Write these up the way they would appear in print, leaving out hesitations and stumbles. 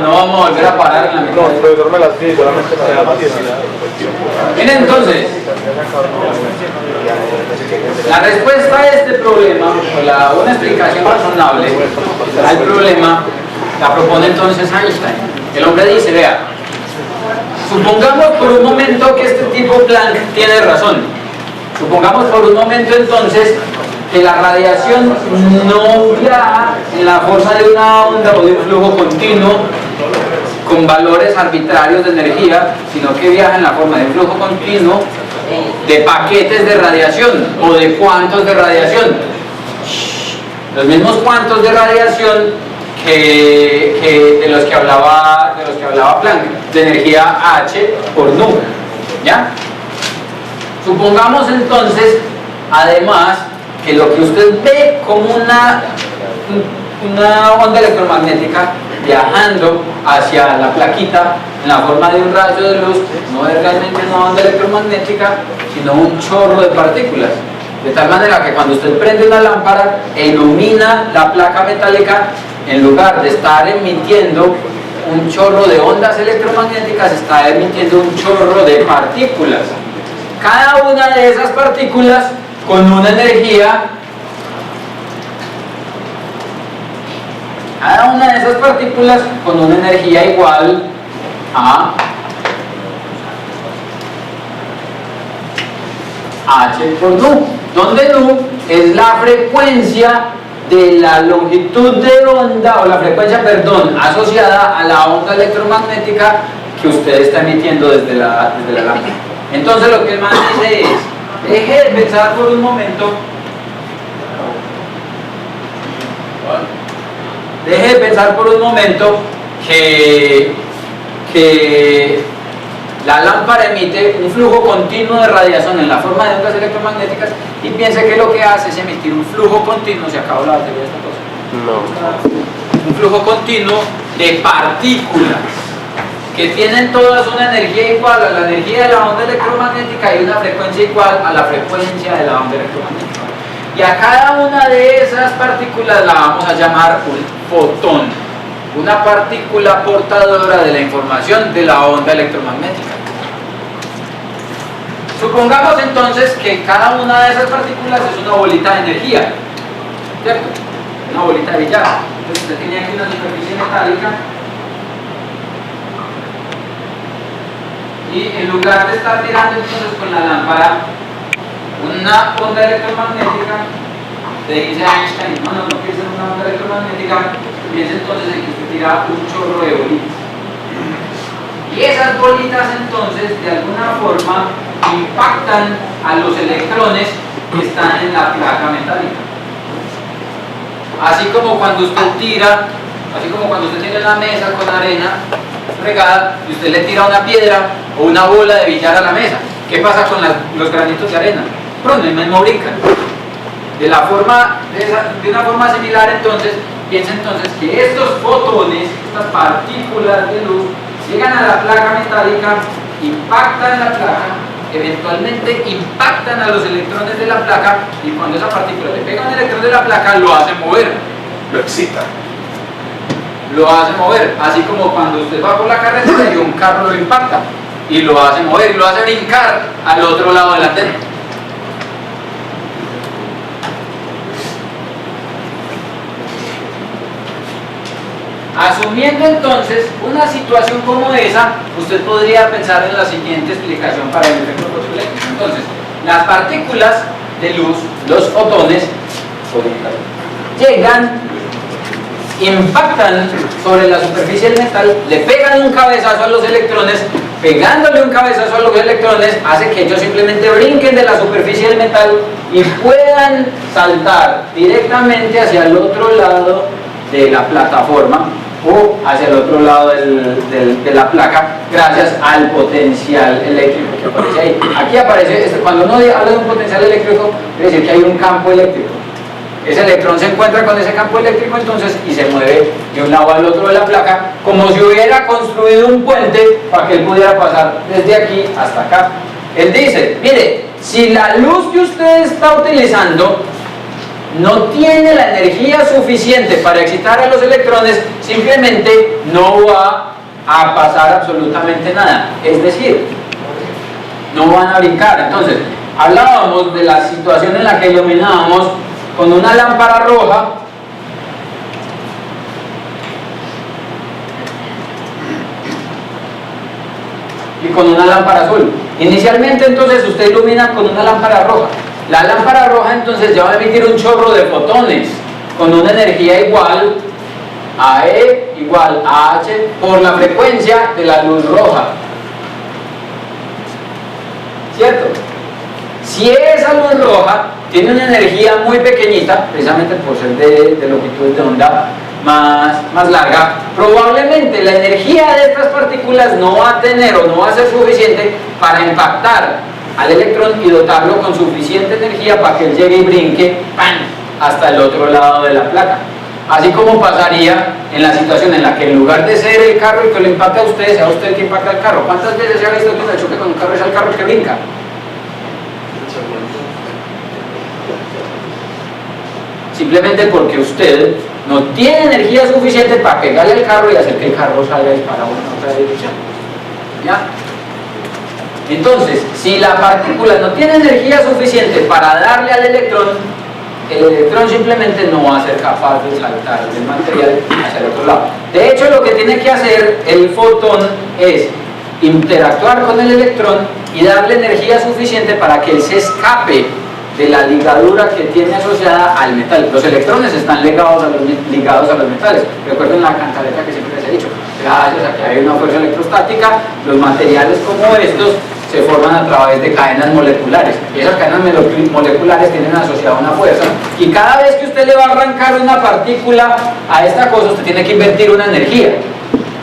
No vamos a volver a parar en la mitad. No, el profesor me las pide, solamente me da más. Miren entonces, la respuesta a este problema, o una explicación razonable al problema, la propone entonces Einstein. El hombre dice, vea, supongamos por un momento que este tipo Planck tiene razón. Supongamos por un momento entonces que la radiación no viaja en la fuerza de una onda o de un flujo continuo con valores arbitrarios de energía, sino que viaja en la forma de un flujo continuo de paquetes de radiación o de cuantos de radiación. Los mismos cuantos de radiación de los que hablaba Planck, de energía H por nu. ¿Ya? Supongamos entonces, además, que lo que usted ve como una onda electromagnética viajando hacia la plaquita en la forma de un rayo de luz no es realmente una onda electromagnética, sino un chorro de partículas. De tal manera que cuando usted prende una lámpara e ilumina la placa metálica, en lugar de estar emitiendo un chorro de ondas electromagnéticas, está emitiendo un chorro de partículas. Cada una de esas partículas con una energía, igual a H por nu, donde nu es la frecuencia de la longitud de onda, o la frecuencia, perdón, asociada a la onda electromagnética que usted está emitiendo desde la lámpara. Entonces lo que el man dice es, deje de pensar por un momento, que la lámpara emite un flujo continuo de radiación en la forma de ondas electromagnéticas y piense que lo que hace es emitir un flujo continuo. ¿Se acabó la batería de esta cosa? No. Un flujo continuo de partículas que tienen todas una energía igual a la energía de la onda electromagnética y una frecuencia igual a la frecuencia de la onda electromagnética. Y a cada una de esas partículas la vamos a llamar un fotón, una partícula portadora de la información de la onda electromagnética. Supongamos entonces que cada una de esas partículas es una bolita de energía, ¿cierto? Una bolita de billar. Entonces usted tiene aquí una superficie metálica y en lugar de estar tirando entonces con la lámpara una onda electromagnética, le dice Einstein, no piensa en una onda electromagnética, piensa entonces en que usted tira un chorro de bolitas. Y esas bolitas entonces de alguna forma impactan a los electrones que están en la placa metálica. Así como cuando usted tiene una mesa con arena regada y usted le tira una piedra o una bola de billar a la mesa. ¿Qué pasa con los granitos de arena? Pronto, el mismo brincan. De una forma similar entonces, piensa entonces que estos fotones, estas partículas de luz, llegan a la placa metálica, impactan la placa, eventualmente impactan a los electrones de la placa y cuando esa partícula le pega a un electrón de la placa lo hace mover, Lo excita. lo hace mover, así como cuando usted va por la carretera y un carro lo impacta y lo hace mover y lo hace brincar al otro lado de la antena. Asumiendo entonces una situación como esa, usted podría pensar en la siguiente explicación para el efecto fotoeléctrico. Entonces, las partículas de luz, los fotones, llegan, impactan sobre la superficie del metal, le pegan un cabezazo a los electrones, pegándole un cabezazo a los electrones hace que ellos simplemente brinquen de la superficie del metal y puedan saltar directamente hacia el otro lado de la plataforma o hacia el otro lado de la placa gracias al potencial eléctrico que aparece ahí. Aquí aparece, cuando uno habla de un potencial eléctrico, quiere decir que hay un campo eléctrico. Ese electrón se encuentra con ese campo eléctrico entonces y se mueve de un lado al otro de la placa como si hubiera construido un puente para que él pudiera pasar desde aquí hasta acá. Él dice, mire, si la luz que usted está utilizando no tiene la energía suficiente para excitar a los electrones, simplemente no va a pasar absolutamente nada. Es decir, no van a brincar. Entonces, hablábamos de la situación en la que iluminábamos con una lámpara roja y con una lámpara azul. Inicialmente, entonces, usted ilumina con una lámpara roja. La lámpara roja entonces ya va a emitir un chorro de fotones con una energía igual a E igual a H por la frecuencia de la luz roja. ¿Cierto? Si esa luz roja tiene una energía muy pequeñita, precisamente por ser de longitud de onda más larga, probablemente la energía de estas partículas no va a tener o no va a ser suficiente para impactar al electrón y dotarlo con suficiente energía para que él llegue y brinque ¡pam!, hasta el otro lado de la placa. Así como pasaría en la situación en la que en lugar de ser el carro el que lo impacta a usted, sea usted el que impacta al carro. ¿Cuántas veces se ha visto que en el choque con un carro es el carro el que brinca? Simplemente porque usted no tiene energía suficiente para pegarle al carro y hacer que el carro salga disparado en otra dirección. ¿Ya? Entonces, si la partícula no tiene energía suficiente para darle al electrón, el electrón simplemente no va a ser capaz de saltar del material hacia el otro lado. De hecho, lo que tiene que hacer el fotón es interactuar con el electrón y darle energía suficiente para que él se escape de la ligadura que tiene asociada al metal. Los electrones están ligados a los metales. Recuerden la cantaleta que siempre les he dicho. Gracias a que hay una fuerza electrostática, los materiales como estos se forman a través de cadenas moleculares. Y esas cadenas moleculares tienen asociada una fuerza. Y cada vez que usted le va a arrancar una partícula a esta cosa, usted tiene que invertir una energía.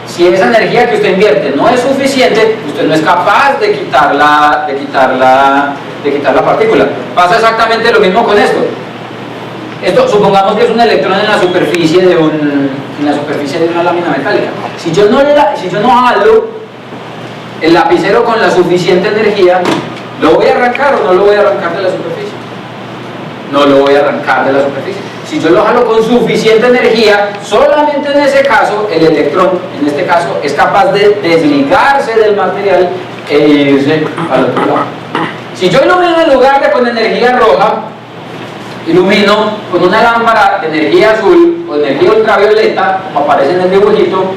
Si esa energía que usted invierte no es suficiente, usted no es capaz de quitar la partícula. Pasa exactamente lo mismo con esto. Supongamos que es un electrón en la superficie de una lámina metálica. Si yo no jalo el lapicero con la suficiente energía, ¿lo voy a arrancar o no lo voy a arrancar de la superficie? No lo voy a arrancar de la superficie. Si yo lo jalo con suficiente energía, solamente en ese caso el electrón, en este caso, es capaz de desligarse del material e irse al otro lado. Si yo ilumino en lugar de con energía roja, ilumino con una lámpara de energía azul o energía ultravioleta, como aparece en el dibujito,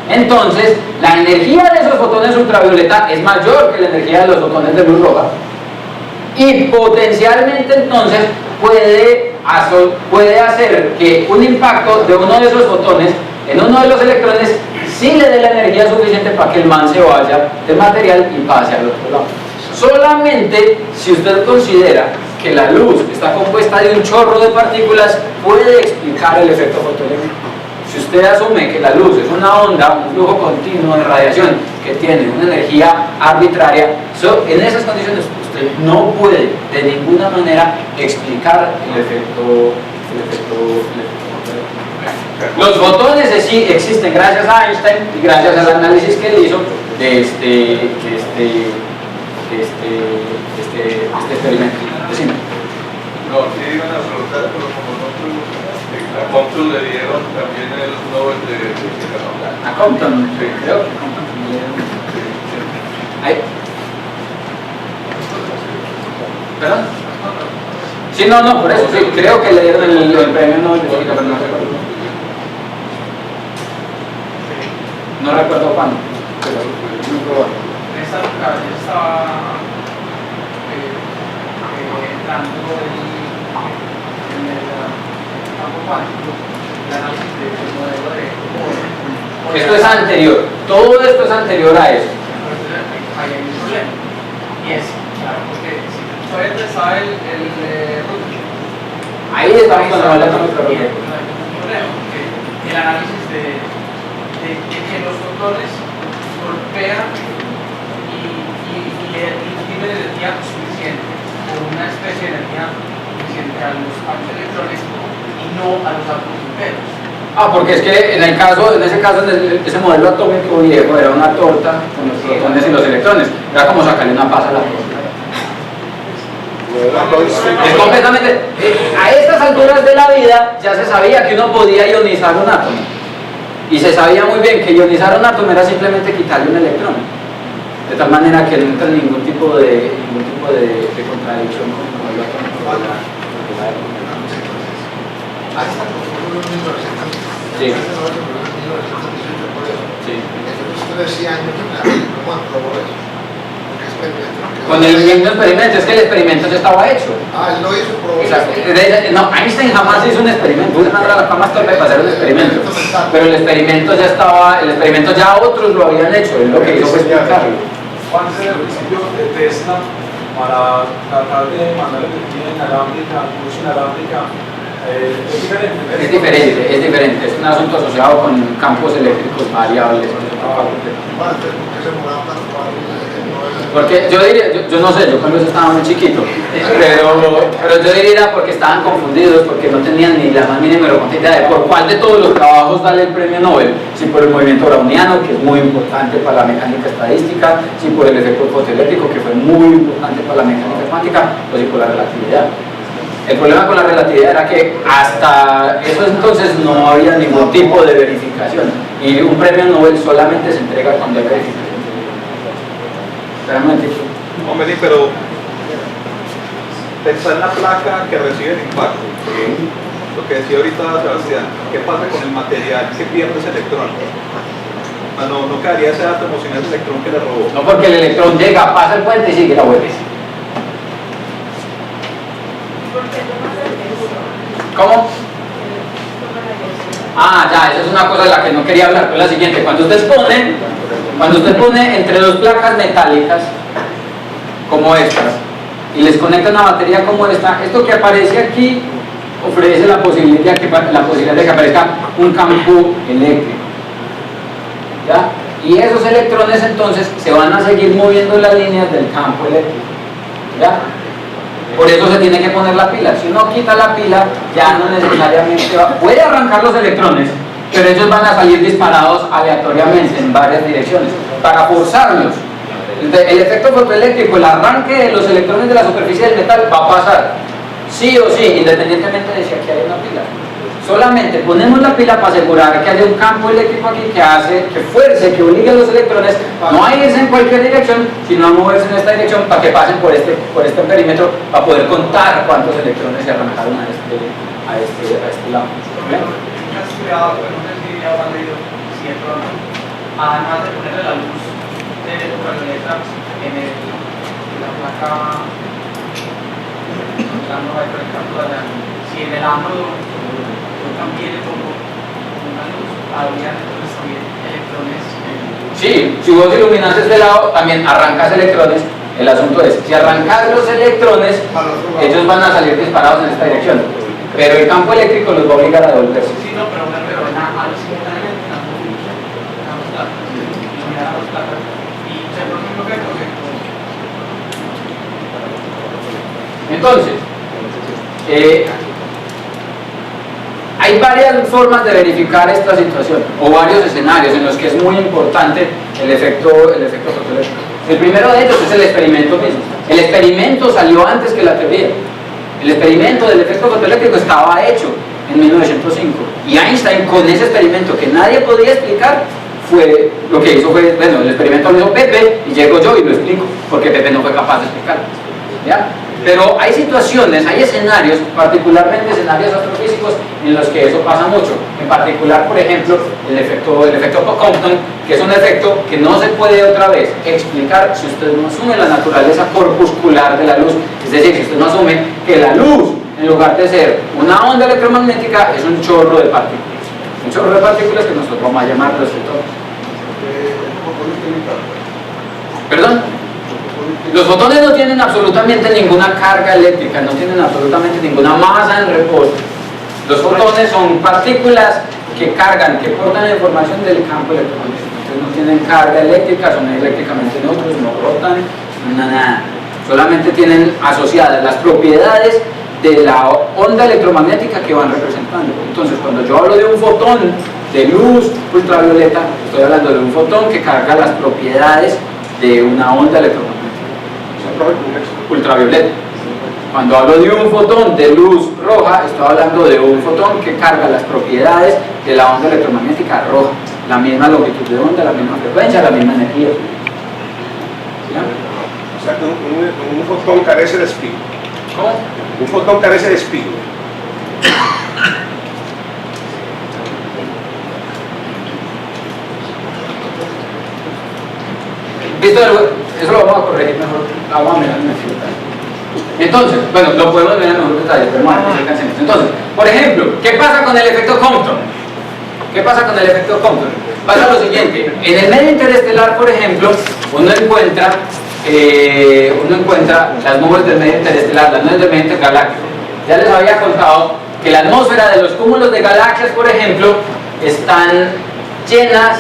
entonces la energía de esos fotones ultravioleta es mayor que la energía de los fotones de luz roja y potencialmente entonces puede hacer que un impacto de uno de esos fotones en uno de los electrones sí le dé la energía suficiente para que el man se vaya del material y pase al otro lado. Solamente si usted considera que la luz está compuesta de un chorro de partículas puede explicar el efecto fotoeléctrico. Si usted asume que la luz es una onda, un flujo continuo de radiación que tiene una energía arbitraria, en esas condiciones usted no puede de ninguna manera explicar el efecto fotoeléctrico. Los fotones existen gracias a Einstein y gracias al análisis que él hizo de este experimento. Decime. No, sí iban a preguntar, pero como no a Compton le dieron también el Nobel de Economía. A Compton, sí, creo que a Compton le dieron. ¿Ahí? ¿Perdón? Sí, no, por eso, sí, creo que le dieron el premio Nobel de Física, pero no recuerdo. No recuerdo cuándo, pero muy probable. En esta época yo estaba entrando en el campo cuántico, el análisis del modelo de esto es anterior, todo esto es anterior a eso. Ahí hay un problema, y es, claro, porque si todavía estaba el ahí estamos con la mala nuestra problema, porque el análisis de que los fotones golpean y tienen energía suficiente, o una especie de energía suficiente a los electrones y no a los átomos enteros. Porque es que en ese modelo atómico viejo era una torta con los protones y los electrones. Era como sacarle una pasa a la torta. Es completamente... a estas alturas de la vida ya se sabía que uno podía ionizar un átomo. Y se sabía muy bien que ionizar un átomo era simplemente quitarle un electrón. De tal manera que no entra ningún tipo de contradicción con el átomo. Sí. Con el mismo experimento, es que el experimento ya estaba hecho. Él lo hizo Exacto. No, Einstein jamás hizo un experimento, una la fama torpe para hacer un experimento. Pero el experimento ya estaba, el experimento ya otros lo habían hecho, él lo que hizo fue explicarlo. ¿Cuál es el principio de Tesla para tratar de mandar energía inalámbrica, luz inalámbrica? Es diferente, es un asunto asociado con campos eléctricos variables. Porque yo diría, yo no sé, yo cuando estaba muy chiquito, pero yo diría porque estaban confundidos, porque no tenían ni la más mínima idea de por cuál de todos los trabajos darle el premio Nobel, si por el movimiento browniano, que es muy importante para la mecánica estadística, si por el efecto fotoeléctrico, que fue muy importante para la mecánica cuántica, o si por la relatividad. El problema con la relatividad era que hasta eso entonces no había ningún tipo de verificación, y un premio Nobel solamente se entrega cuando hay verificación. Realmente. Hombre, pero pensar en la placa que recibe el impacto, lo que decía ahorita Sebastián, ¿qué pasa con el material que pierde ese electrón? No quedaría ese átomo sin ese electrón que le robó. No, porque el electrón llega, pasa el puente y sigue la vuelta. ¿Cómo? Ah, ya, esa es una cosa de la que no quería hablar, pero es la siguiente. Cuando usted pone entre dos placas metálicas como estas y les conecta una batería como esta, esto que aparece aquí ofrece la posibilidad de que aparezca un campo eléctrico, ¿ya? Y esos electrones entonces se van a seguir moviendo las líneas del campo eléctrico, ¿ya? Por eso se tiene que poner la pila. Si uno quita la pila, ya no necesariamente puede arrancar los electrones, pero ellos van a salir disparados aleatoriamente en varias direcciones para forzarlos. El efecto fotoeléctrico, el arranque de los electrones de la superficie del metal va a pasar sí o sí, independientemente de si aquí hay una pila. Solamente ponemos la pila para asegurar que haya un campo eléctrico aquí que fuerce, que obligue a los electrones no a irse en cualquier dirección, sino a moverse en esta dirección para que pasen por este perímetro, para poder contar cuántos electrones se arrancaron a este lado. Además de ponerle la luz de ultravioleta en la placa, si en el ánodo también le pongo una luz, habría entonces también electrones. Sí, si vos iluminas este lado, también arrancas electrones. El asunto es, si arrancas los electrones, ellos van a salir disparados en esta dirección, pero el campo eléctrico los va a obligar a devolverse. Sí, no, pero me refiero a los simultáneamente en las placas, iluminar las placas y se produce un efecto. Entonces, hay varias formas de verificar esta situación, o varios escenarios en los que es muy importante el efecto fotoeléctrico. El primero de ellos es el experimento mismo. El experimento salió antes que la teoría. El experimento del efecto fotoeléctrico estaba hecho en 1905. Y Einstein, con ese experimento que nadie podía explicar, lo que hizo fue, bueno, el experimento lo hizo Pepe y llego yo y lo explico, porque Pepe no fue capaz de explicarlo. ¿Ya? Pero hay situaciones, hay escenarios, particularmente escenarios astrofísicos, en los que eso pasa mucho. En particular, por ejemplo, el efecto Compton, que es un efecto que no se puede otra vez explicar si usted no asume la naturaleza corpuscular de la luz. Es decir, si usted no asume que la luz, en lugar de ser una onda electromagnética, es un chorro de partículas. Un chorro de partículas que nosotros vamos a llamar los fotones. ¿Perdón? Los fotones no tienen absolutamente ninguna carga eléctrica, no tienen absolutamente ninguna masa en reposo. Los fotones son partículas que cargan, que portan la información del campo electromagnético. Entonces no tienen carga eléctrica, son eléctricamente neutros, no rotan, nada. Solamente tienen asociadas las propiedades de la onda electromagnética que van representando. Entonces cuando yo hablo de un fotón de luz ultravioleta, estoy hablando de un fotón que carga las propiedades de una onda electromagnética ultravioleta. Cuando hablo de un fotón de luz roja, estoy hablando de un fotón que carga las propiedades de la onda electromagnética roja, la misma longitud de onda, la misma frecuencia, la misma energía. ¿Ya? O sea que un fotón carece de espín. ¿Cómo? Un fotón carece de espín. ¿Visto? Eso lo vamos a corregir mejor, vamos a mirar en el filtro. Entonces, bueno, lo podemos ver en mejor detalle, pero bueno, no alcancemos. Entonces, por ejemplo, ¿qué pasa con el efecto Compton? ¿Qué pasa con el efecto Compton? Pasa lo siguiente, en el medio interestelar, por ejemplo, uno encuentra las nubes del medio interestelar, las nubes del medio intergaláctico. Ya les había contado que la atmósfera de los cúmulos de galaxias, por ejemplo, están llenas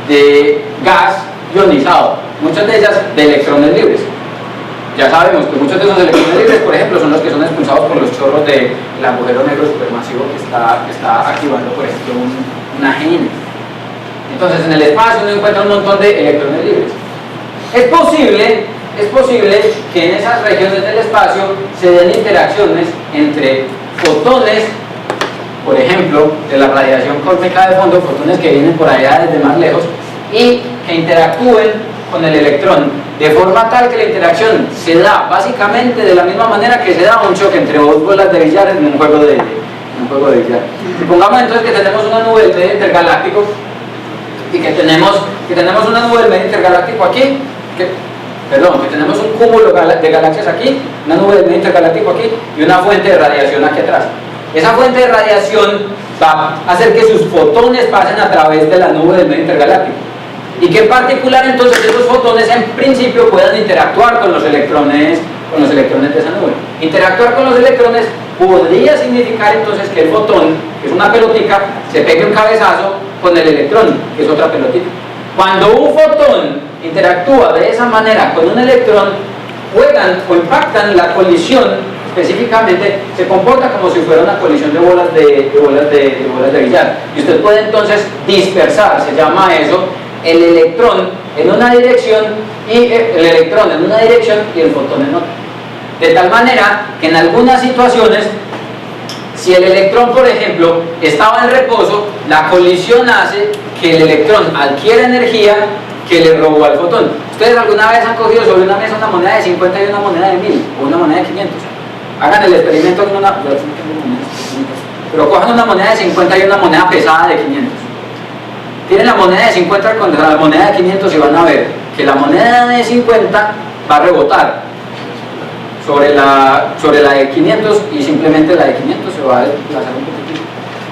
de gas ionizado, muchas de ellas de electrones libres. Ya sabemos que muchos de esos electrones libres, por ejemplo, son los que son expulsados por los chorros del agujero negro supermasivo que está activando, por ejemplo, una GN. Entonces, en el espacio uno encuentra un montón de electrones libres. Es posible que en esas regiones del espacio se den interacciones entre fotones, por ejemplo, de la radiación cósmica de fondo, fotones que vienen por allá desde más lejos, y que interactúen con el electrón, de forma tal que la interacción se da básicamente de la misma manera que se da un choque entre dos bolas de billar en un juego de billar. Supongamos entonces que tenemos una nube del medio intergaláctico y que tenemos una nube del medio intergaláctico aquí, que tenemos un cúmulo de galaxias aquí, una nube del medio intergaláctico aquí y una fuente de radiación aquí atrás. Esa fuente de radiación va a hacer que sus fotones pasen a través de la nube del medio intergaláctico. Y que en particular entonces esos fotones en principio puedan interactuar con los electrones de esa nube. Interactuar con los electrones podría significar entonces que el fotón, que es una pelotica, se pegue un cabezazo con el electrón, que es otra pelotita. Cuando un fotón interactúa de esa manera con un electrón, juegan o impactan la colisión, específicamente se comporta como si fuera una colisión de bolas de billar. Y usted puede entonces dispersar, se llama eso, el electrón en una dirección y el fotón en otra. De tal manera que en algunas situaciones, si el electrón, por ejemplo, estaba en reposo, la colisión hace que el electrón adquiera energía que le robó al fotón. ¿Ustedes alguna vez han cogido sobre una mesa una moneda de 50 y una moneda de 1000 o una moneda de 500? Hagan el experimento con una... Pero cojan una moneda de 50 y una moneda pesada de 500. Tienen la moneda de 50 contra la moneda de 500 y van a ver que la moneda de 50 va a rebotar sobre la de 500 y simplemente la de 500 se va a desplazar un poquitito.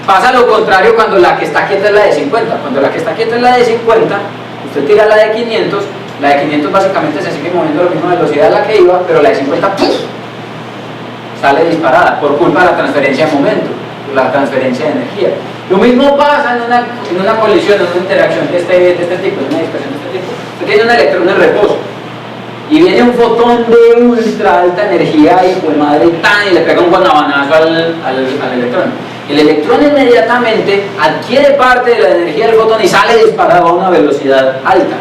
Pasa lo contrario cuando la que está quieta es la de 50. Cuando la que está quieta es la de 50, usted tira la de 500, la de 500 básicamente se sigue moviendo a la misma velocidad a la que iba, pero la de 50 ¡pum!, sale disparada por culpa de la transferencia de momento, la transferencia de energía. Lo mismo pasa en una colisión, en una interacción de este tipo, en una dispersión de este tipo. Usted tiene un electrón en reposo y viene un fotón de ultra alta energía y pues madre y le pega un guanabanazo al electrón. El electrón inmediatamente adquiere parte de la energía del fotón y sale disparado a una velocidad alta,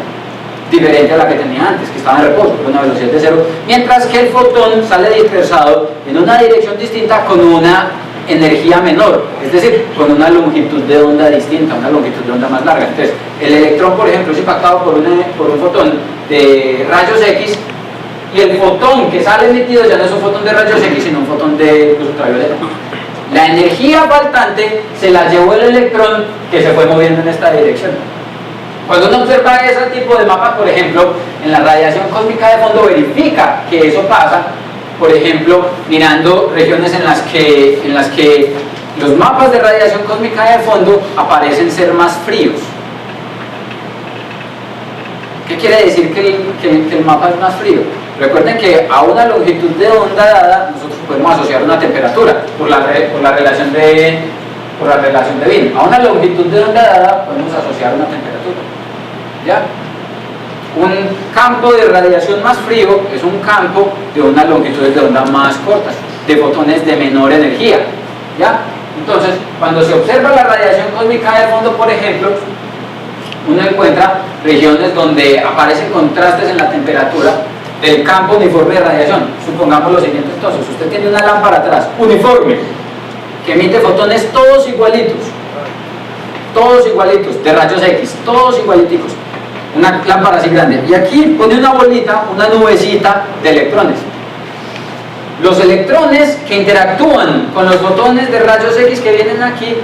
diferente a la que tenía antes, que estaba en reposo, con una velocidad de 0, mientras que el fotón sale dispersado en una dirección distinta con una energía menor, es decir, con una longitud de onda distinta, una longitud de onda más larga. Entonces, el electrón, por ejemplo, es impactado por un fotón de rayos X, y el fotón que sale emitido ya no es un fotón de rayos X, sino un fotón de luz ultravioleta. La energía faltante se la llevó el electrón que se fue moviendo en esta dirección. Cuando uno observa ese tipo de mapas, por ejemplo, en la radiación cósmica de fondo, verifica que eso pasa, por ejemplo, mirando regiones en las que los mapas de radiación cósmica de fondo aparecen ser más fríos. ¿Qué quiere decir que el mapa es más frío? Recuerden que a una longitud de onda dada nosotros podemos asociar una temperatura por la relación de Wien. A una longitud de onda dada podemos asociar una temperatura. ¿Ya? Un campo de radiación más frío es un campo de unas longitudes de onda más cortas, de fotones de menor energía. ¿Ya? Entonces, cuando se observa la radiación cósmica de fondo, por ejemplo, uno encuentra regiones donde aparecen contrastes en la temperatura del campo uniforme de radiación. Supongamos lo siguiente entonces, usted tiene una lámpara atrás, uniforme, que emite fotones todos igualitos, de rayos X, todos igualiticos, una lámpara así grande, y aquí pone una bolita, una nubecita de electrones. Los electrones que interactúan con los fotones de rayos X que vienen aquí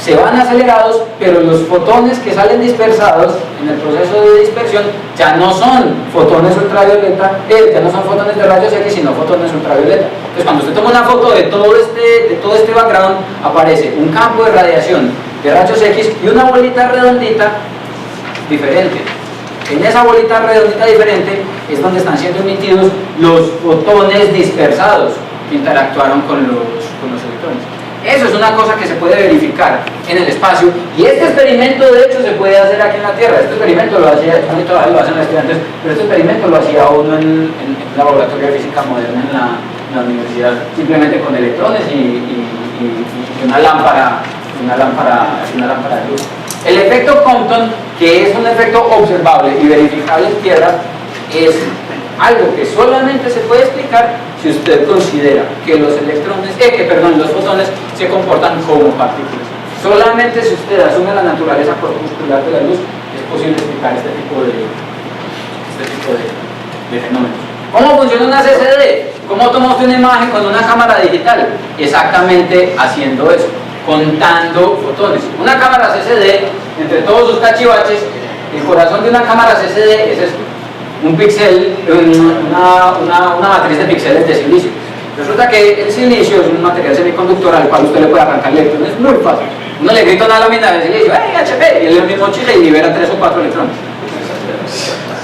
se van acelerados, pero los fotones que salen dispersados en el proceso de dispersión ya no son fotones ultravioleta, ya no son fotones de rayos X, sino fotones ultravioleta. Entonces, cuando usted toma una foto de todo este background, aparece un campo de radiación de rayos X y una bolita redondita diferente. En esa bolita redondita diferente es donde están siendo emitidos los fotones dispersados que interactuaron con los electrones. Eso es una cosa que se puede verificar en el espacio, y este experimento de hecho se puede hacer aquí en la Tierra. Este experimento lo hacía, todavía lo hacen los estudiantes, pero este experimento lo hacía uno en un laboratorio de física moderna en la universidad, simplemente con electrones y una lámpara de luz. El efecto Compton, que es un efecto observable y verificable en Tierra, es algo que solamente se puede explicar si usted considera que los los fotones se comportan como partículas. Solamente si usted asume la naturaleza corpuscular de la luz es posible explicar este tipo de fenómenos. ¿Cómo funciona una CCD? ¿Cómo toma usted una imagen con una cámara digital? Exactamente haciendo eso, contando fotones. Una cámara CCD, entre todos sus cachivaches, el corazón de una cámara CCD es esto: un píxel, una matriz de píxeles de silicio. Resulta que el silicio es un material semiconductor al cual usted le puede arrancar electrones, es muy fácil. Uno le grita una lámina de silicio, ¡hey, HP! Y él mismo chile y libera 3 o 4 electrones.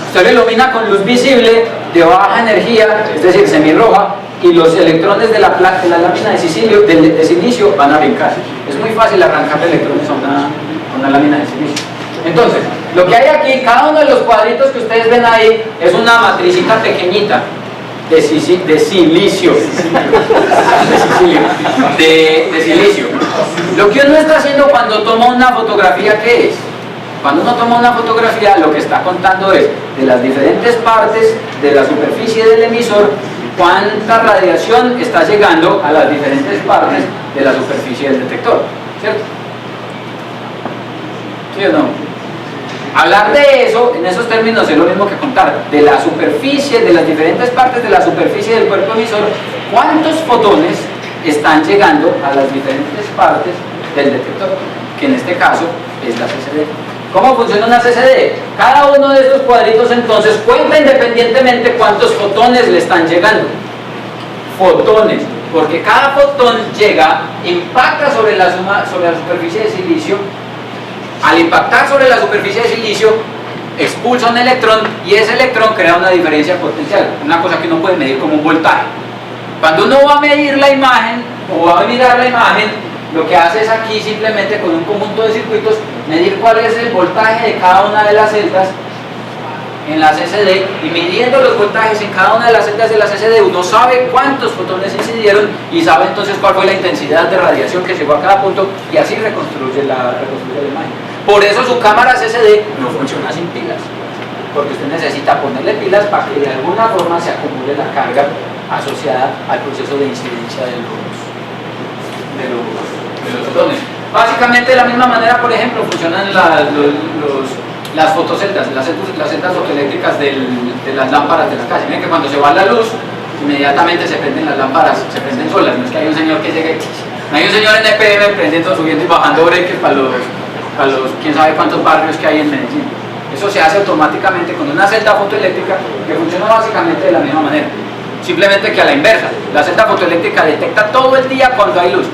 Usted lo ilumina con luz visible de baja energía, es decir, semirroja, y los electrones de la lámina de silicio van a brincar. Es muy fácil arrancar electrones a una lámina de silicio. Entonces, lo que hay aquí, cada uno de los cuadritos que ustedes ven ahí es una matricita pequeñita de silicio. De silicio. Lo que uno está haciendo cuando toma una fotografía, ¿qué es? Cuando uno toma una fotografía, lo que está contando es de las diferentes partes de la superficie del emisor, cuánta radiación está llegando a las diferentes partes de la superficie del detector, ¿cierto? ¿Sí o no? Hablar de eso, en esos términos, es lo mismo que contar de la superficie, de las diferentes partes de la superficie del cuerpo emisor, cuántos fotones están llegando a las diferentes partes del detector, que en este caso es la CCD. ¿Cómo funciona una CCD? Cada uno de estos cuadritos entonces cuenta independientemente cuántos fotones le están llegando. Fotones, porque cada fotón llega, impacta sobre la superficie de silicio. Al impactar sobre la superficie de silicio, expulsa un electrón y ese electrón crea una diferencia potencial, una cosa que uno puede medir como un voltaje. Cuando uno va a medir la imagen o va a mirar la imagen, lo que hace es aquí simplemente con un conjunto de circuitos medir cuál es el voltaje de cada una de las celdas en la CCD, y midiendo los voltajes en cada una de las celdas de la CCD uno sabe cuántos fotones incidieron y sabe entonces cuál fue la intensidad de radiación que llegó a cada punto, y así reconstruye la imagen. Por eso su cámara CCD no funciona sin pilas, porque usted necesita ponerle pilas para que de alguna forma se acumule la carga asociada al proceso de incidencia de los fotones. Básicamente de la misma manera, por ejemplo, funcionan las fotoceldas, las celdas fotoeléctricas de las lámparas de la calle. Miren que cuando se va la luz, inmediatamente se prenden las lámparas, se prenden solas. No es que hay un señor que llegue, no hay un señor en EPM prendiendo, subiendo y bajando breques para los quién sabe cuántos barrios que hay en Medellín. Eso se hace automáticamente con una celda fotoeléctrica que funciona básicamente de la misma manera, simplemente que a la inversa. La celda fotoeléctrica detecta todo el día cuando hay luz,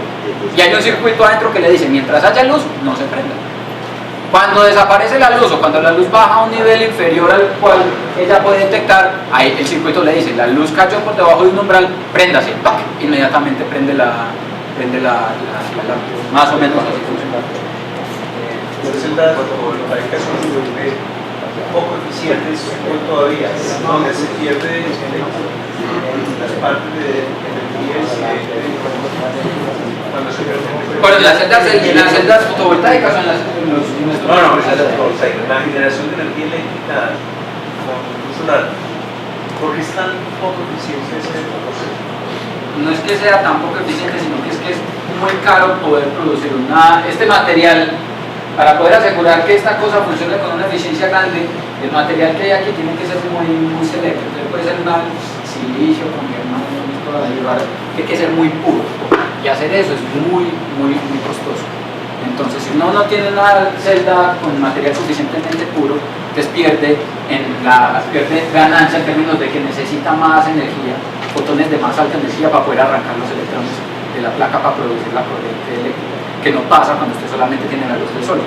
y hay un circuito adentro que le dice: mientras haya luz, no se prenda. Cuando desaparece la luz o cuando la luz baja a un nivel inferior al cual ella puede detectar, ahí el circuito le dice: la luz cayó por debajo de un umbral, préndase. ¡Pac! Inmediatamente prende la lámpara. Más o menos así funciona. Las celdas fotovoltaicas son poco eficientes hoy todavía, donde se pierde las partes de energía cuando se pierde. Bueno, las celdas fotovoltaicas son las... No, las fotovoltaicas, la generación de energía eléctrica con luz solar. ¿Por qué es tan poco eficiente ese proceso? No es que sea tan poco eficiente, sino que es muy caro poder producir este material. Para poder asegurar que esta cosa funcione con una eficiencia grande, el material que hay aquí tiene que ser muy selecto. Entonces puede ser un silicio con germanio, que hay que ser muy puro. Y hacer eso es muy costoso. Entonces, si uno no tiene una celda con material suficientemente puro, entonces pierde ganancia en términos de que necesita más energía, fotones de más alta energía para poder arrancar los electrones de la placa para producir la corriente eléctrica, que no pasa cuando usted solamente tiene la luz del sol.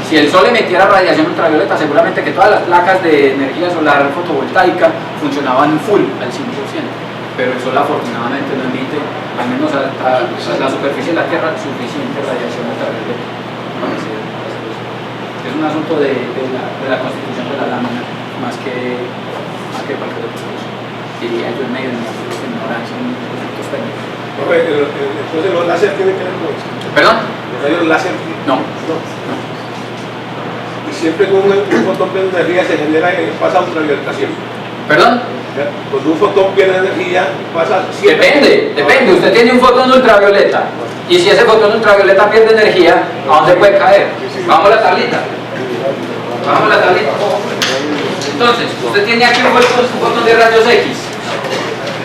Si el sol emitiera radiación ultravioleta, seguramente que todas las placas de energía solar fotovoltaica funcionaban full al 100%, pero el sol afortunadamente no emite, al menos a la superficie de la Tierra, suficiente radiación ultravioleta. Es un asunto de la constitución de la lámina, más que cualquier otra cosa. Diría yo en medio de nuestra ignorancia en efectos técnicos. Entonces los láser tienen que ver con eso. ¿Perdón? ¿Los rayos láser? No. Y siempre con un fotón de energía se genera, pasa ultravioletación. ¿Perdón? Cuando un fotón pierde energía, pasa siempre. Depende. Usted tiene un fotón ultravioleta. Y si ese fotón ultravioleta pierde energía, ¿a dónde puede caer? Vamos a la tablita. Entonces, usted tiene aquí un fotón de rayos X.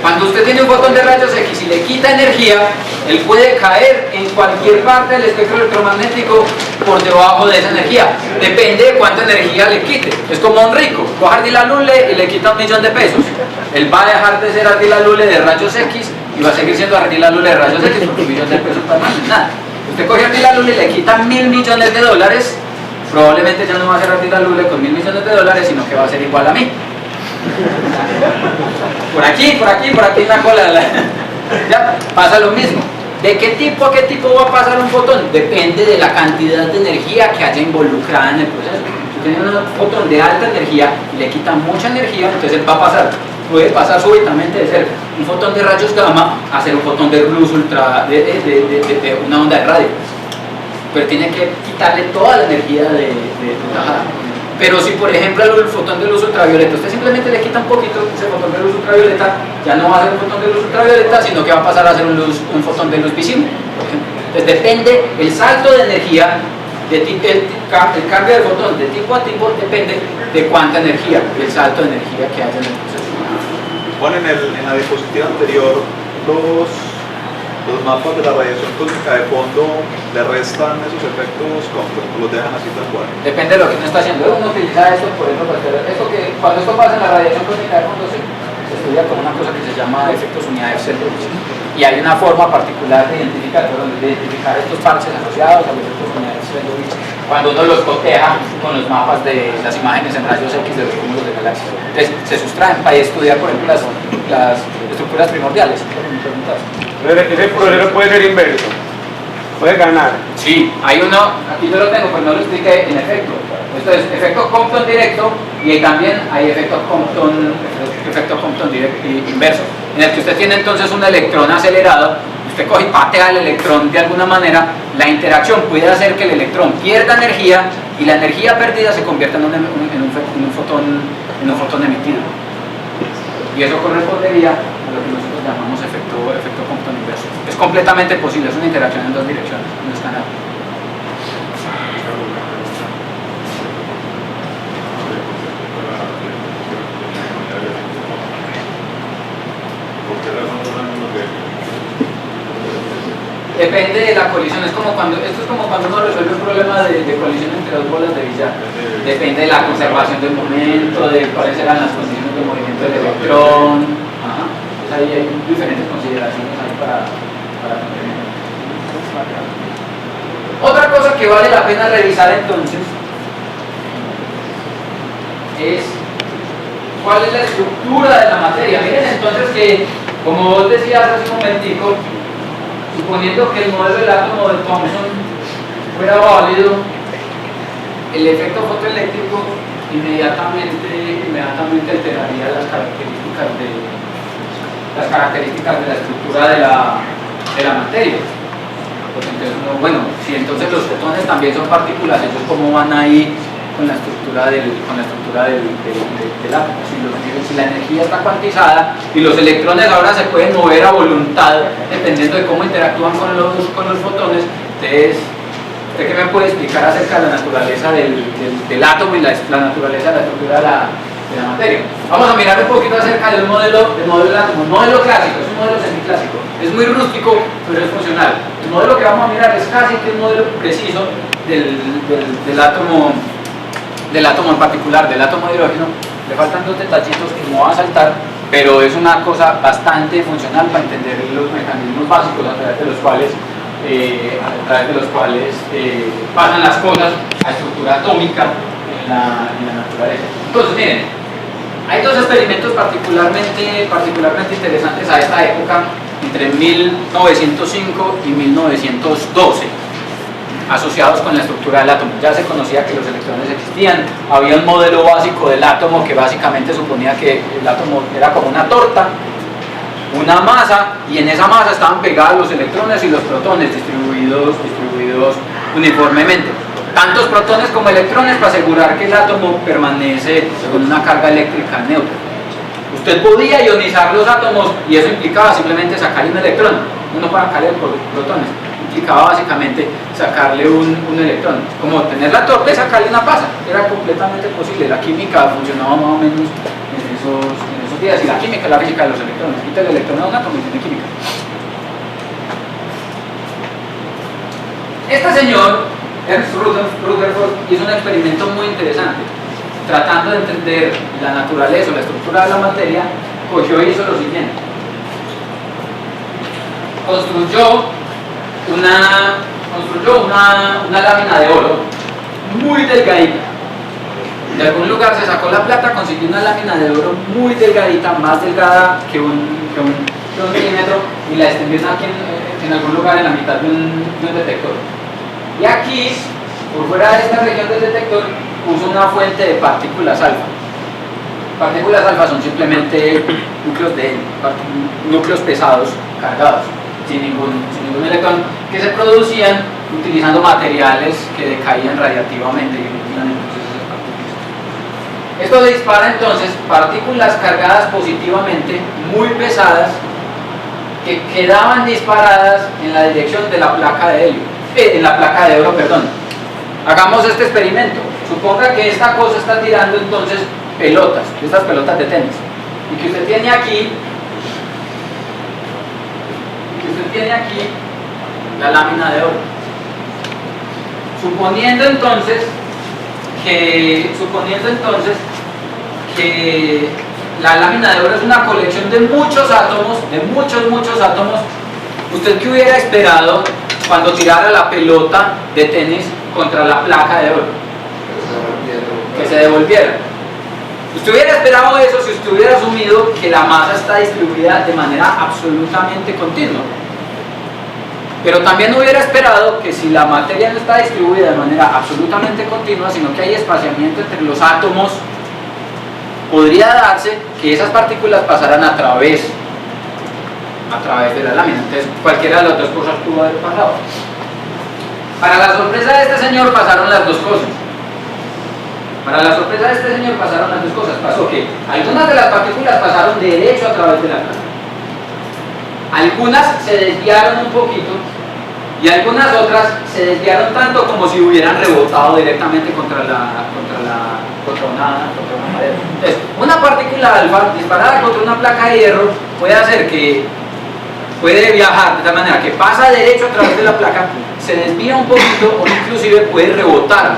Cuando usted tiene un fotón de rayos X y le quita energía, él puede caer en cualquier parte del espectro electromagnético por debajo de esa energía. Depende de cuánta energía le quite. Es como un rico, coge Ardila Lule y le quita $1.000.000 de pesos. Él va a dejar de ser Ardila Lule de rayos X y va a seguir siendo Ardila Lule de rayos X porque $1.000.000 de pesos para más nada. Usted coge Ardila Lule y le quita $1.000.000.000, probablemente ya no va a ser Ardila Lule con $1.000.000.000, sino que va a ser igual a mí. Por aquí en la cola. Ya pasa lo mismo. ¿De qué tipo a qué tipo va a pasar un fotón? Depende de la cantidad de energía que haya involucrada en el proceso. Si tiene un fotón de alta energía y le quita mucha energía, entonces él puede pasar súbitamente de ser un fotón de rayos gamma a ser un fotón de luz ultra, de una onda de radio. Pero tiene que quitarle toda la energía de bajada. Pero si por ejemplo el fotón de luz ultravioleta, usted simplemente le quita un poquito ese fotón de luz ultravioleta, ya no va a ser un fotón de luz ultravioleta, sino que va a pasar a ser un fotón de luz visible, por ejemplo. Entonces depende, el salto de energía, el cambio de fotón de tipo a tipo depende de cuánta energía, el salto de energía que haya en el proceso. Bueno, en la diapositiva anterior, los mapas de la radiación cósmica de fondo le restan esos efectos Compton, los dejan así tal cual. Depende de lo que uno está haciendo. Uno utiliza esto, por ejemplo, cuando esto pasa en la radiación cósmica de fondo, se estudia con una cosa que se llama efectos unidad de Selden. Y hay una forma particular de identificar estos parches asociados a los efectos unidad de Selden cuando uno los coteja con los mapas de las imágenes en rayos X de los cúmulos de galaxias. Entonces se sustraen para estudiar, por ejemplo, las estructuras primordiales. Ese proceso puede ser inverso, puede ganar. Sí, hay uno, aquí yo lo tengo, pero no lo expliqué en efecto. Esto es efecto Compton directo y también hay efecto Compton inverso, en el que usted tiene entonces un electrón acelerado, usted coge y patea el electrón de alguna manera, la interacción puede hacer que el electrón pierda energía y la energía perdida se convierta en un fotón emitido. Y eso correspondería a lo que nosotros llamamos efecto Compton inverso. Es completamente posible, es una interacción en dos direcciones, no es nada. Depende de la colisión, esto es como cuando uno resuelve un problema de colisión entre dos bolas de billar. Depende de la conservación del momento, de cuáles eran las condiciones de movimiento del electrón. Pues ahí hay diferentes consideraciones ahí para mantener. Otra cosa que vale la pena revisar entonces es cuál es la estructura de la materia. Miren entonces que, como vos decías hace un momentico, suponiendo que el modelo del átomo de Thomson fuera válido, el efecto fotoeléctrico inmediatamente alteraría las características de la estructura de la materia. Pues entonces, bueno, si entonces los fotones también son partículas, ellos cómo van ahí con la estructura del átomo. Si la energía está cuantizada y los electrones ahora se pueden mover a voluntad dependiendo de cómo interactúan con los fotones, entonces, ¿usted qué me puede explicar acerca de la naturaleza del átomo y la naturaleza de la estructura de la materia? Vamos a mirar un poquito acerca del modelo del átomo. Un modelo clásico, es un modelo semiclásico. Es muy rústico, pero es funcional. El modelo que vamos a mirar es casi que un modelo preciso del átomo en particular, del átomo de hidrógeno. Le faltan dos detallitos que no van a saltar, pero es una cosa bastante funcional para entender los mecanismos básicos a través de los cuales pasan las cosas a estructura atómica en la naturaleza. Entonces, miren, hay dos experimentos particularmente interesantes a esta época, entre 1905 y 1912, asociados con la estructura del átomo. Ya se conocía que los electrones existían, había un modelo básico del átomo que básicamente suponía que el átomo era como una torta, una masa, y en esa masa estaban pegados los electrones y los protones distribuidos uniformemente. Tantos protones como electrones para asegurar que el átomo permanece con una carga eléctrica neutra. Usted podía ionizar los átomos y eso implicaba simplemente sacarle un electrón, no para sacarle protones, implicaba básicamente sacarle un electrón. Como tener la torta y sacarle una pasa, era completamente posible. La química funcionaba más o menos en esos días, y la química es la física de los electrones. Quita el electrón a un átomo y tiene química. Este señor, Ernst Rutherford, hizo un experimento muy interesante. Tratando de entender la naturaleza o la estructura de la materia, cogió y hizo lo siguiente. Construyó una lámina de oro muy delgadita. De algún lugar se sacó la plata, consiguió una lámina de oro muy delgadita, más delgada que un milímetro, y la extendió aquí en algún lugar en la mitad de un detector. Y aquí, por fuera de esta región del detector, puso una fuente de partículas alfa. Partículas alfa son simplemente núcleos pesados cargados, sin ningún electrón, que se producían utilizando materiales que decaían radiactivamente y emitían entonces esas partículas. Esto dispara entonces partículas cargadas positivamente, muy pesadas, que quedaban disparadas en la dirección de la placa de helio, en la placa de oro, perdón. Hagamos este experimento. Suponga que esta cosa está tirando entonces pelotas, estas pelotas de tenis, y que usted tiene aquí la lámina de oro. Suponiendo entonces que la lámina de oro es una colección de muchos átomos, muchos átomos, ¿usted qué hubiera esperado cuando tirara la pelota de tenis contra la placa de oro? Que se devolviera. Usted hubiera esperado eso si usted hubiera asumido que la masa está distribuida de manera absolutamente continua. Pero también hubiera esperado que si la materia no está distribuida de manera absolutamente continua, sino que hay espaciamiento entre los átomos, podría darse que esas partículas pasaran a través de la lámina. Entonces, cualquiera de las dos cosas pudo haber pasado. Para la sorpresa de este señor pasaron las dos cosas. Pasó que algunas de las partículas pasaron derecho a través de la placa. Algunas se desviaron un poquito y algunas otras se desviaron tanto como si hubieran rebotado directamente contra una madera. Entonces, una partícula alfa disparada contra una placa de hierro puede viajar de tal manera que pasa derecho a través de la placa, se desvía un poquito o inclusive puede rebotar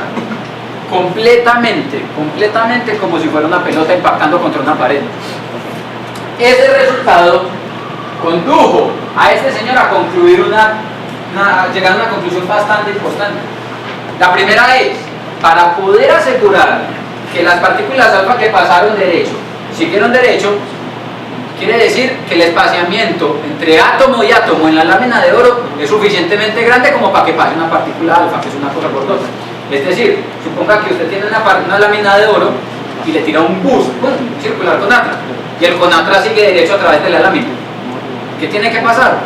completamente como si fuera una pelota impactando contra una pared. Ese resultado condujo a este señor a concluir llegar a una conclusión bastante importante. La primera es, para poder asegurar que las partículas alfa que pasaron derecho siguieron derecho, quiere decir que el espaciamiento entre átomo y átomo en la lámina de oro es suficientemente grande como para que pase una partícula alfa, que es una cosa gordosa. Es decir, suponga que usted tiene una lámina de oro y le tira un bus circular con atra, y el conatra sigue derecho a través de la lámina. ¿Qué tiene que pasar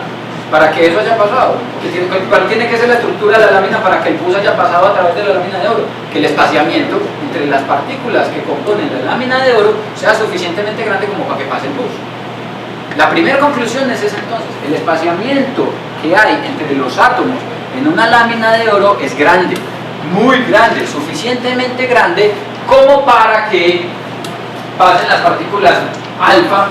para que eso haya pasado? ¿Cuál tiene que ser la estructura de la lámina para que el bus haya pasado a través de la lámina de oro? Que el espaciamiento entre las partículas que componen la lámina de oro sea suficientemente grande como para que pase el bus. La primera conclusión es esa entonces: el espaciamiento que hay entre los átomos en una lámina de oro es grande, muy grande, suficientemente grande como para que pasen las partículas alfa,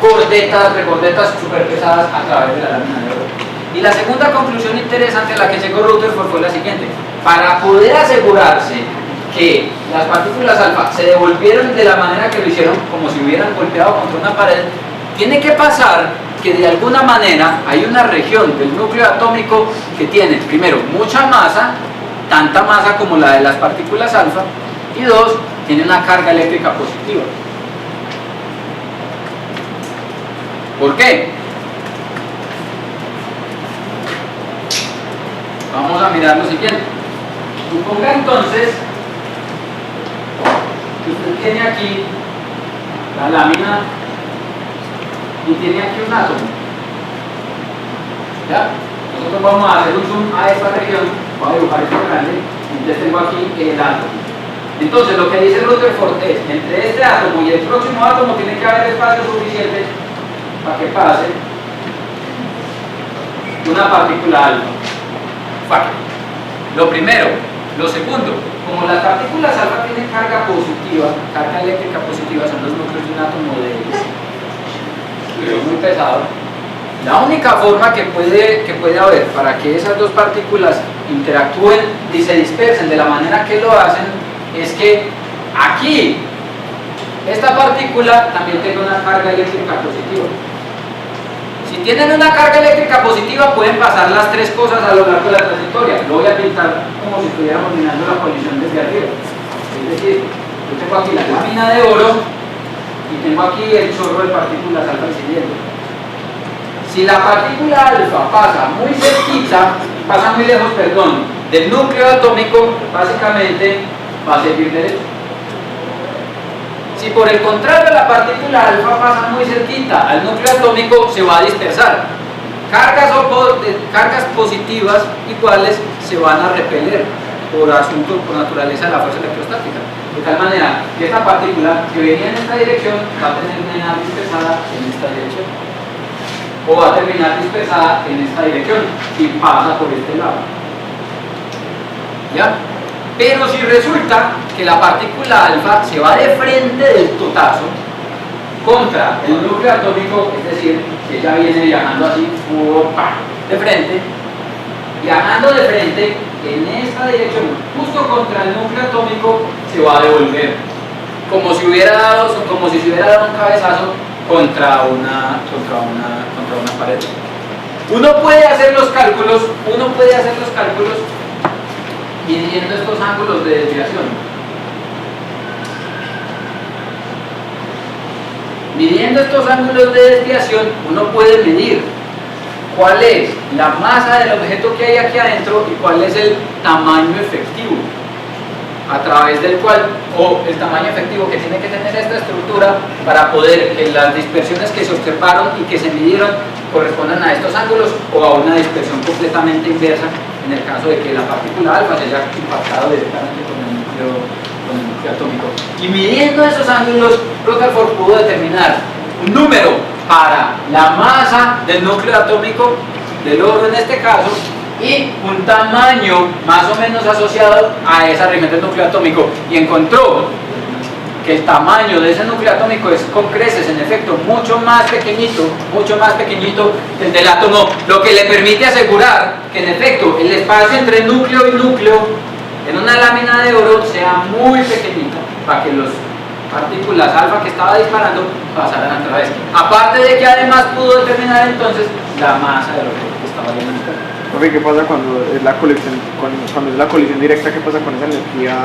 gordetas, regordetas, súper pesadas a través de la lámina de oro. Y la segunda conclusión interesante a la que llegó Rutherford fue la siguiente: para poder asegurarse que las partículas alfa se devolvieron de la manera que lo hicieron, como si hubieran golpeado contra una pared, tiene que pasar que de alguna manera hay una región del núcleo atómico que tiene, primero, mucha masa, tanta masa como la de las partículas alfa, y dos, tiene una carga eléctrica positiva. ¿Por qué? Vamos a mirar lo siguiente. Suponga entonces que usted tiene aquí la lámina y tiene aquí un átomo. ¿Ya? Nosotros vamos a hacer un zoom a esta región, voy a dibujar esto grande, entonces tengo aquí el átomo. Entonces lo que dice Rutherford es: entre este átomo y el próximo átomo tiene que haber espacio suficiente para que pase una partícula alfa. Lo primero. Lo segundo, como las partículas alfa tienen carga positiva, carga eléctrica positiva, son los núcleos de un átomo muy pesado, la única forma que puede haber para que esas dos partículas interactúen y se dispersen de la manera que lo hacen es que aquí esta partícula también tenga una carga eléctrica positiva. Si tienen una carga eléctrica positiva, pueden pasar las tres cosas a lo largo de la trayectoria. Lo voy a pintar como si estuviéramos mirando la colisión desde arriba. Es decir, yo tengo aquí la lámina de oro y tengo aquí el chorro de partículas alfa siguiendo. Si la partícula alfa pasa muy cerquita, pasa muy lejos, perdón, del núcleo atómico, básicamente va a seguir derecho. Si por el contrario la partícula alfa pasa muy cerquita al núcleo atómico, se va a dispersar. Cargas positivas iguales se van a repeler por naturaleza de la fuerza electrostática. De tal manera que esta partícula que venía en esta dirección va a terminar dispersada en esta dirección. O va a terminar dispersada en esta dirección y pasa por este lado. ¿Ya? Pero si resulta que la partícula alfa se va de frente del totazo contra el núcleo atómico, es decir, que ella viene viajando así de frente, viajando de frente en esta dirección, justo contra el núcleo atómico, se va a devolver, como si se hubiera dado un cabezazo contra una pared. Uno puede hacer los cálculos midiendo estos ángulos de desviación. Midiendo estos ángulos de desviación, uno puede medir cuál es la masa del objeto que hay aquí adentro y cuál es el tamaño efectivo a través del cual, o el tamaño efectivo que tiene que tener esta estructura para poder que las dispersiones que se observaron y que se midieron correspondan a estos ángulos o a una dispersión completamente inversa en el caso de que la partícula alfa se haya impactado directamente con el núcleo atómico. Y midiendo esos ángulos, Rutherford pudo determinar un número para la masa del núcleo atómico, del oro en este caso, y un tamaño más o menos asociado a esa región del núcleo atómico, y encontró que el tamaño de ese núcleo atómico es con creces, en efecto, mucho más pequeñito que el del átomo, lo que le permite asegurar que en efecto el espacio entre núcleo y núcleo en una lámina de oro sea muy pequeñito para que las partículas alfa que estaba disparando pasaran a través. Aparte de que además pudo determinar entonces la masa del objeto que estaba viendo. ¿Qué pasa cuando es la colisión, cuando es la colisión directa? ¿Qué pasa con esa energía?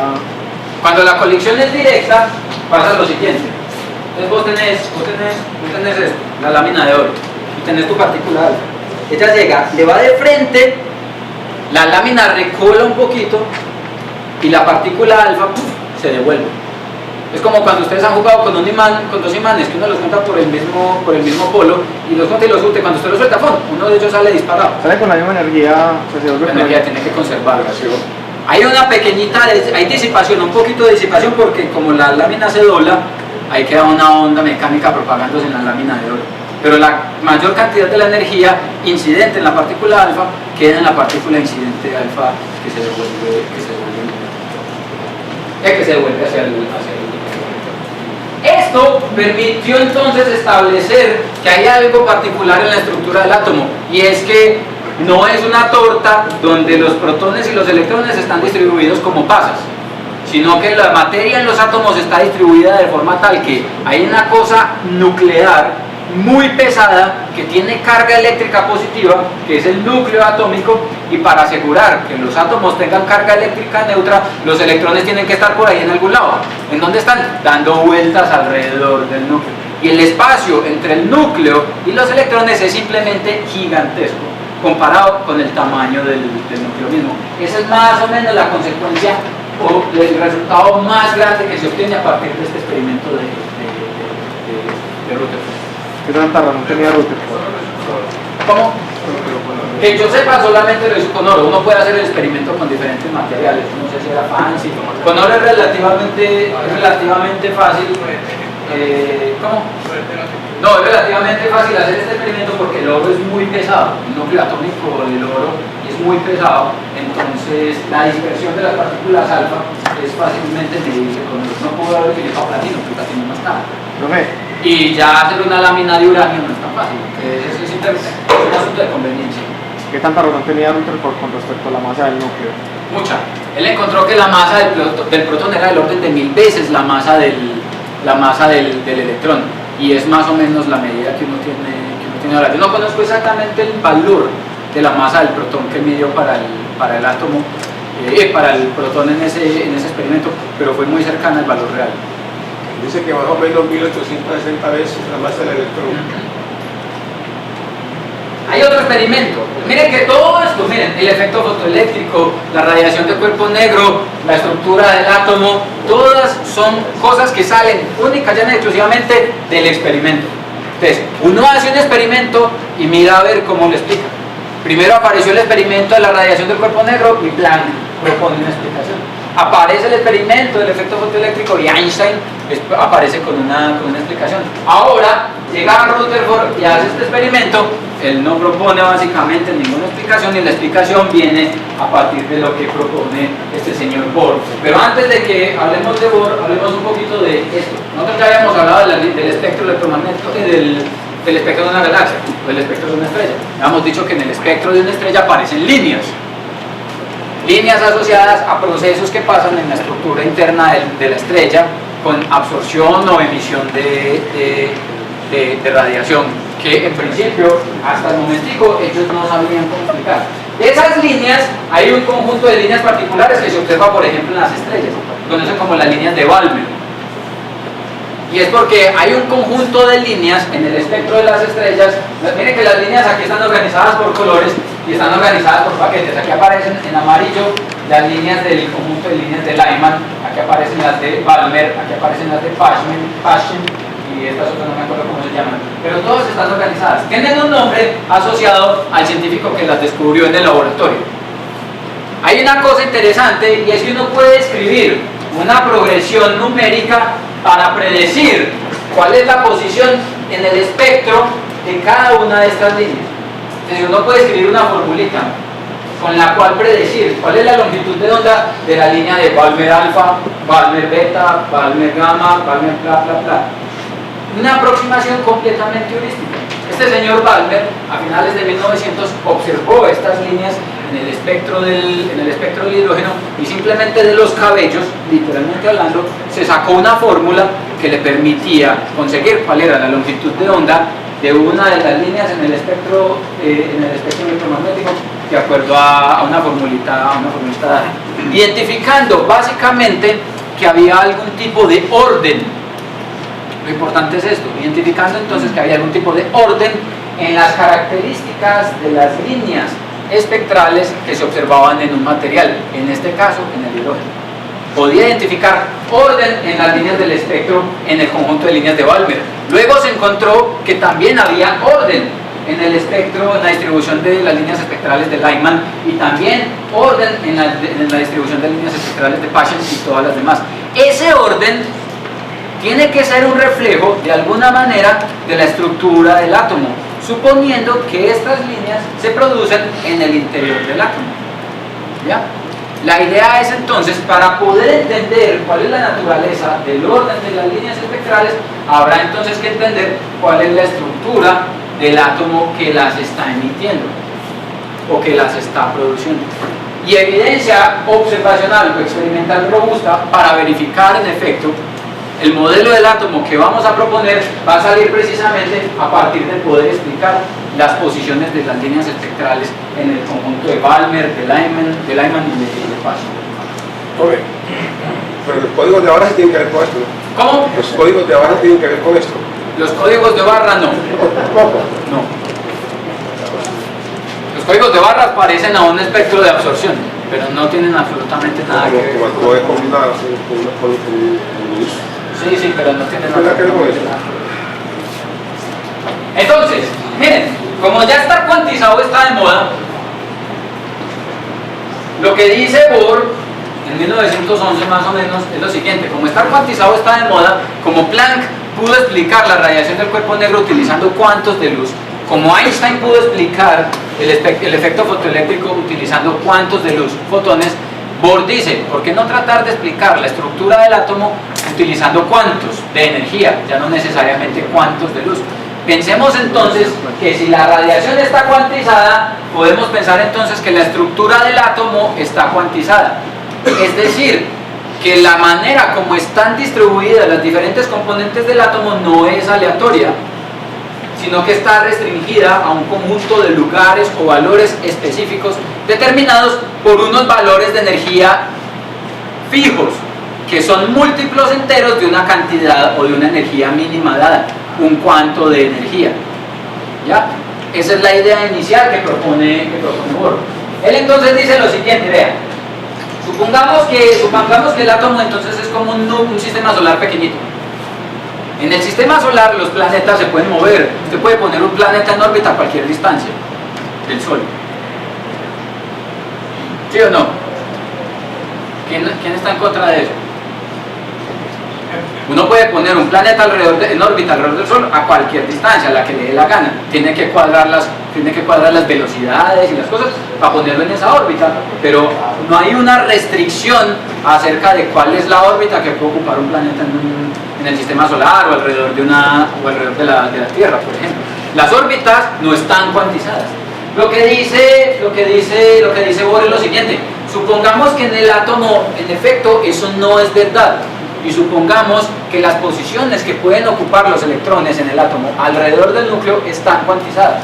Cuando la colisión es directa, pasa lo siguiente. Entonces vos tenés esto, la lámina de oro, y tenés tu partícula alfa. Ella llega, le va de frente, la lámina recola un poquito y la partícula alfa se devuelve. Es como cuando ustedes han jugado con un imán, con dos imanes, que uno los junta por el mismo polo y los junta y los junta, cuando usted los suelta, uno de ellos sale disparado. Sale con la misma energía, La energía tiene que conservarla. Hay una pequeñita, hay disipación, un poquito de disipación porque como la lámina se dobla, ahí queda una onda mecánica propagándose en la lámina de oro. Pero la mayor cantidad de la energía incidente en la partícula alfa queda en la partícula incidente alfa que se devuelve hacia el. Esto permitió entonces establecer que hay algo particular en la estructura del átomo, y es que no es una torta donde los protones y los electrones están distribuidos como pasas, sino que la materia en los átomos está distribuida de forma tal que hay una cosa nuclear muy pesada que tiene carga eléctrica positiva, que es el núcleo atómico, y para asegurar que los átomos tengan carga eléctrica neutra, los electrones tienen que estar por ahí en algún lado. ¿En dónde están? Dando vueltas alrededor del núcleo. Y el espacio entre el núcleo y los electrones es simplemente gigantesco comparado con el tamaño del núcleo mismo. Esa es más o menos la consecuencia o el resultado más grande que se obtiene a partir de este experimento de Rutherford. ¿Qué tanta razón tenía Rutherford? ¿Cómo? Que yo sepa, solamente lo hizo con oro. Uno puede hacer el experimento con diferentes materiales. No sé si era fancy. Con oro es relativamente fácil. ¿Cómo? No, es relativamente fácil hacer este experimento porque el oro es muy pesado. El núcleo atómico del oro es muy pesado. Entonces, la dispersión de las partículas alfa es fácilmente medible con oro. No puedo haber utilizado platino, porque platino no está. Y ya hacer una lámina de uranio no es tan fácil, porque eso es simplemente un asunto de conveniencia. ¿Qué tanta razón tenía Rutherford con respecto a la masa del núcleo? Mucha. Él encontró que la masa del protón era del orden de 1000 veces la masa del electrón, y es más o menos la medida que uno tiene ahora. Yo no conozco exactamente el valor de la masa del protón que midió para el átomo, para el protón en ese experimento, pero fue muy cercana al valor real. Dice que más o menos 1860 veces la masa del electrón. Hay otro experimento. Miren que todo esto, miren, el efecto fotoeléctrico, la radiación de cuerpo negro, la estructura del átomo, todas son cosas que salen única y exclusivamente del experimento. Entonces, uno hace un experimento y mira a ver cómo lo explica. Primero apareció el experimento de la radiación del cuerpo negro y Planck propone una explicación. Aparece el experimento del efecto fotoeléctrico y Einstein aparece con una explicación. Ahora llega Rutherford y hace este experimento. Él no propone básicamente ninguna explicación, y la explicación viene a partir de lo que propone este señor Bohr. Pero antes de que hablemos de Bohr, hablemos un poquito de esto. Nosotros ya habíamos hablado del espectro electromagnético, del espectro de una galaxia, del espectro de una estrella. Habíamos dicho que en el espectro de una estrella aparecen líneas asociadas a procesos que pasan en la estructura interna de la estrella con absorción o emisión de radiación, que en principio hasta el momentico ellos no sabían cómo explicar. De esas líneas hay un conjunto de líneas particulares que se observa por ejemplo en las estrellas, conocen como las líneas de Balmer, y es porque hay un conjunto de líneas en el espectro de las estrellas. Miren que las líneas aquí están organizadas por colores y están organizadas por paquetes. Aquí aparecen en amarillo las líneas del conjunto de líneas de Lyman, aquí aparecen las de Balmer, aquí aparecen las de Paschen, y estas otras no me acuerdo cómo se llaman, pero todas están organizadas. Tienen un nombre asociado al científico que las descubrió en el laboratorio. Hay una cosa interesante, y es que uno puede escribir una progresión numérica para predecir cuál es la posición en el espectro de cada una de estas líneas. Entonces uno puede escribir una formulita con la cual predecir cuál es la longitud de onda de la línea de Balmer alfa, Balmer beta, Balmer gamma, Balmer bla bla bla. Una aproximación completamente heurística. Este señor Balmer, a finales de 1900, observó estas líneas en el espectro del hidrógeno, y simplemente de los cabellos, literalmente hablando, se sacó una fórmula que le permitía conseguir cuál era la longitud de onda de una de las líneas en el espectro electromagnético, de acuerdo a una formulita dada, identificando básicamente que había algún tipo de orden. Lo importante es esto, identificando entonces que había algún tipo de orden en las características de las líneas espectrales que se observaban en un material, en este caso en el hidrógeno. Podía identificar orden en las líneas del espectro en el conjunto de líneas de Balmer. Luego se encontró que también había orden en el espectro, en la distribución de las líneas espectrales de Lyman, y también orden en la distribución de líneas espectrales de Paschen y todas las demás. Ese orden tiene que ser un reflejo de alguna manera de la estructura del átomo, suponiendo que estas líneas se producen en el interior del átomo. ¿Ya? La idea es entonces, para poder entender cuál es la naturaleza del orden de las líneas espectrales, habrá entonces que entender cuál es la estructura del átomo que las está emitiendo o que las está produciendo. Y evidencia observacional o experimental robusta para verificar en efecto el modelo del átomo que vamos a proponer va a salir precisamente a partir de poder explicar las posiciones de las líneas espectrales en el conjunto de Balmer, de Lyman y de Paschen. Ok. Pero los códigos de barra tienen que ver con esto, ¿no? ¿Cómo? Los códigos de barra tienen que ver con esto. Los códigos de barra no. No. Los códigos de barra parecen a un espectro de absorción, pero no tienen absolutamente nada que ver. Sí, pero no tienen nada que ver con eso. Entonces, miren, como ya estar cuantizado está de moda, lo que dice Bohr en 1911 más o menos es lo siguiente: como estar cuantizado está de moda, como Planck pudo explicar la radiación del cuerpo negro utilizando cuantos de luz, como Einstein pudo explicar el efecto fotoeléctrico utilizando cuantos de luz, fotones, Bohr dice, ¿por qué no tratar de explicar la estructura del átomo utilizando cuantos de energía, ya no necesariamente cuantos de luz? Pensemos entonces que si la radiación está cuantizada, podemos pensar entonces que la estructura del átomo está cuantizada. Es decir, que la manera como están distribuidas las diferentes componentes del átomo no es aleatoria, sino que está restringida a un conjunto de lugares o valores específicos determinados por unos valores de energía fijos, que son múltiplos enteros de una cantidad o de una energía mínima dada, un cuanto de energía. ¿Ya? Esa es la idea inicial que propone Bohr. Él entonces dice lo siguiente, vean, supongamos que el átomo entonces es como un sistema solar pequeñito. En el sistema solar los planetas se pueden mover. Usted puede poner un planeta en órbita a cualquier distancia del Sol. ¿Sí o no? ¿Quién está en contra de eso? Uno puede poner un planeta en órbita alrededor del Sol a cualquier distancia, a la que le dé la gana. Tiene que cuadrar las velocidades y las cosas para ponerlo en esa órbita, pero no hay una restricción acerca de cuál es la órbita que puede ocupar un planeta en el sistema solar o alrededor de la Tierra, por ejemplo. Las órbitas no están cuantizadas. Lo que dice Bohr es lo siguiente: supongamos que en el átomo, en efecto, eso no es verdad. Y supongamos que las posiciones que pueden ocupar los electrones en el átomo alrededor del núcleo están cuantizadas.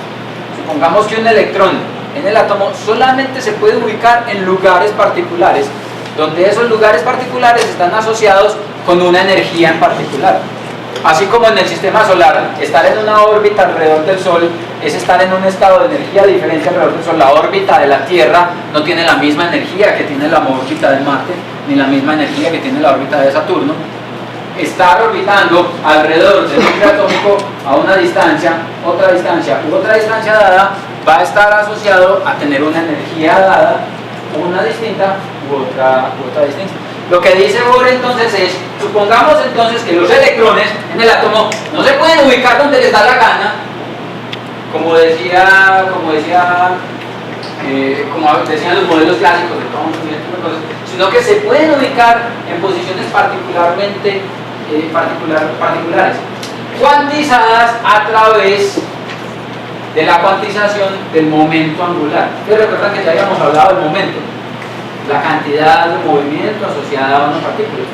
Supongamos que un electrón en el átomo solamente se puede ubicar en lugares particulares, donde esos lugares particulares están asociados con una energía en particular. Así como en el sistema solar, estar en una órbita alrededor del Sol es estar en un estado de energía diferente alrededor del Sol. La órbita de la Tierra no tiene la misma energía que tiene la órbita de Marte, ni la misma energía que tiene la órbita de Saturno. Estar orbitando alrededor del núcleo atómico a una distancia, otra distancia u otra distancia dada, va a estar asociado a tener una energía dada, una distinta u otra distinta. Lo que dice Bohr entonces es, supongamos entonces que los electrones en el átomo no se pueden ubicar donde les da la gana, como decían los modelos clásicos de Thomson y estas cosas, sino que se pueden ubicar en posiciones particulares, cuantizadas a través de la cuantización del momento angular. Ustedes recuerdan que ya habíamos hablado del momento, la cantidad de movimiento asociada a una partícula.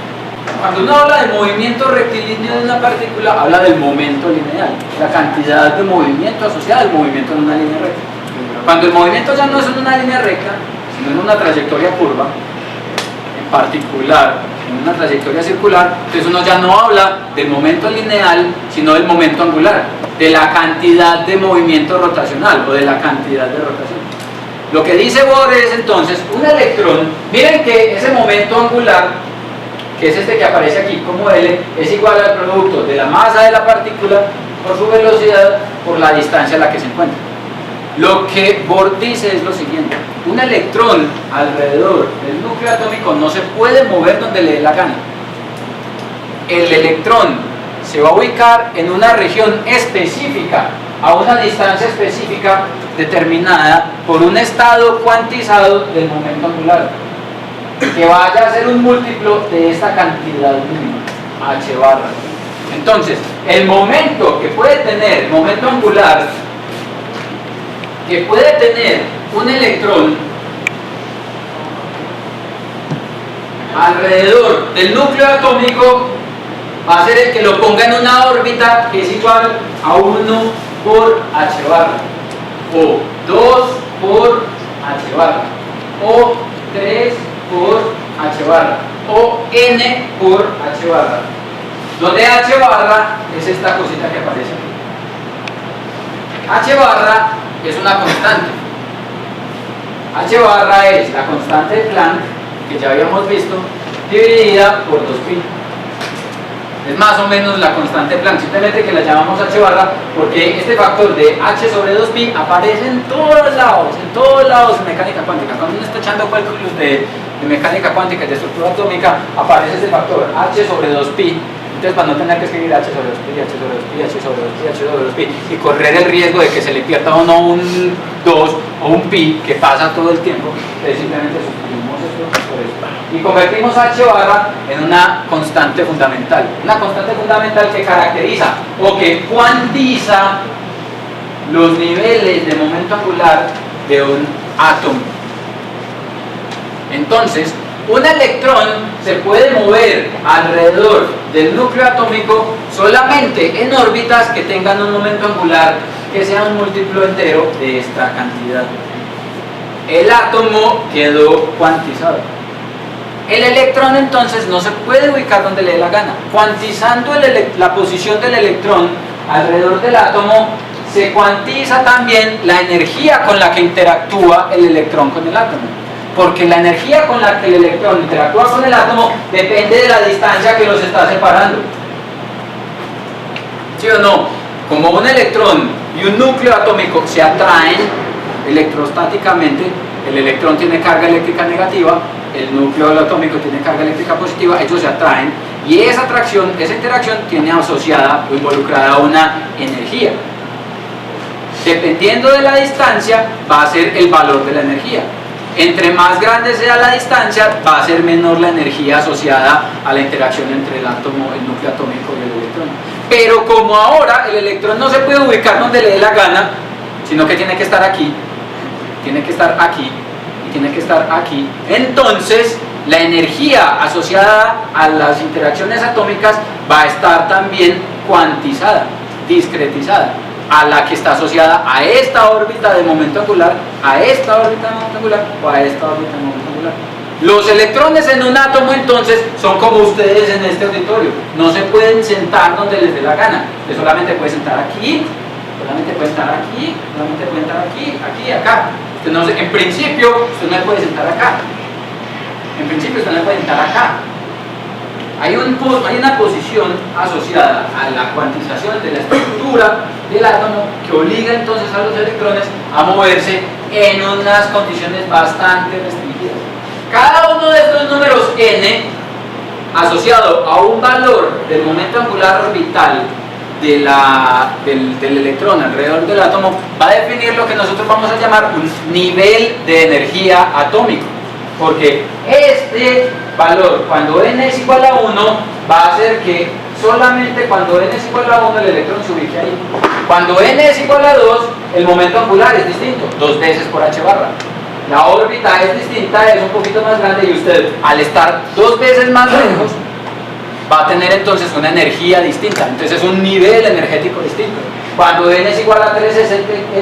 Cuando uno habla del movimiento rectilíneo de una partícula, habla del momento lineal, la cantidad de movimiento asociada al movimiento en una línea recta. Cuando el movimiento ya no es en una línea recta, sino en una trayectoria curva, en particular en una trayectoria circular, entonces uno ya no habla del momento lineal, sino del momento angular, de la cantidad de movimiento rotacional o de la cantidad de rotación. Lo que dice Bohr es entonces, un electrón, miren que ese momento angular, que es este que aparece aquí como L, es igual al producto de la masa de la partícula por su velocidad, por la distancia a la que se encuentra. Lo que Bohr dice es lo siguiente: un electrón alrededor del núcleo atómico no se puede mover donde le dé la gana. El electrón se va a ubicar en una región específica, a una distancia específica determinada por un estado cuantizado del momento angular, que vaya a ser un múltiplo de esta cantidad mínima, h barra. Entonces, el momento que puede tener, el momento angular que puede tener un electrón alrededor del núcleo atómico va a ser el que lo ponga en una órbita que es igual a 1 por h barra, o 2 por h barra, o 3 por h barra, o n por h barra, donde h barra es esta cosita que aparece aquí. H barra es una constante. H barra es la constante de Planck, que ya habíamos visto, dividida por 2pi. Es más o menos la constante de Planck, simplemente que la llamamos h barra porque este factor de h sobre 2pi aparece en todos lados en mecánica cuántica. Cuando uno está echando cálculos de mecánica cuántica y de estructura atómica, aparece este factor h sobre 2pi. Entonces, para no tener que escribir h sobre 2pi, h sobre 2pi, h sobre 2pi, h sobre 2pi y correr el riesgo de que se le pierda o no un 2 o un pi, que pasa todo el tiempo, simplemente sustituimos esto por esto y convertimos h barra en una constante fundamental. Una constante fundamental que caracteriza o que cuantiza los niveles de momento angular de un átomo. Entonces, un electrón se puede mover alrededor del núcleo atómico solamente en órbitas que tengan un momento angular que sea un múltiplo entero de esta cantidad. El átomo quedó cuantizado. El electrón entonces no se puede ubicar donde le dé la gana. Cuantizando la posición del electrón alrededor del átomo, se cuantiza también la energía con la que interactúa el electrón con el átomo. Porque la energía con la que el electrón interactúa con el átomo depende de la distancia que los está separando. ¿Sí o no? Como un electrón y un núcleo atómico se atraen electrostáticamente, el electrón tiene carga eléctrica negativa, el núcleo atómico tiene carga eléctrica positiva, ellos se atraen y esa atracción, esa interacción tiene asociada o involucrada una energía. Dependiendo de la distancia va a ser el valor de la energía. Entre más grande sea la distancia, va a ser menor la energía asociada a la interacción entre el átomo, el núcleo atómico y el electrón. Pero como ahora el electrón no se puede ubicar donde le dé la gana, sino que tiene que estar aquí, tiene que estar aquí y tiene que estar aquí, entonces la energía asociada a las interacciones atómicas va a estar también cuantizada, discretizada, a la que está asociada a esta órbita de momento angular, a esta órbita de momento angular o a esta órbita de momento angular. Los electrones en un átomo entonces son como ustedes en este auditorio, no se pueden sentar donde les dé la gana, usted solamente puede sentar aquí, solamente puede estar aquí, solamente puede estar aquí, aquí y acá. Usted no, en principio usted no puede sentar acá, en principio usted no puede sentar acá. Hay una posición asociada a la cuantización de la estructura del átomo que obliga entonces a los electrones a moverse en unas condiciones bastante restringidas. Cada uno de estos números n, asociado a un valor del momento angular orbital del electrón alrededor del átomo, va a definir lo que nosotros vamos a llamar un nivel de energía atómico. Porque este valor, cuando n es igual a 1, va a hacer que solamente cuando n es igual a 1 el electrón se ubique ahí. Cuando n es igual a 2, el momento angular es distinto, 2 veces por h barra. La órbita es distinta, es un poquito más grande y usted, al estar 2 veces más lejos, va a tener entonces una energía distinta. Entonces es un nivel energético distinto. Cuando n es igual a 3 es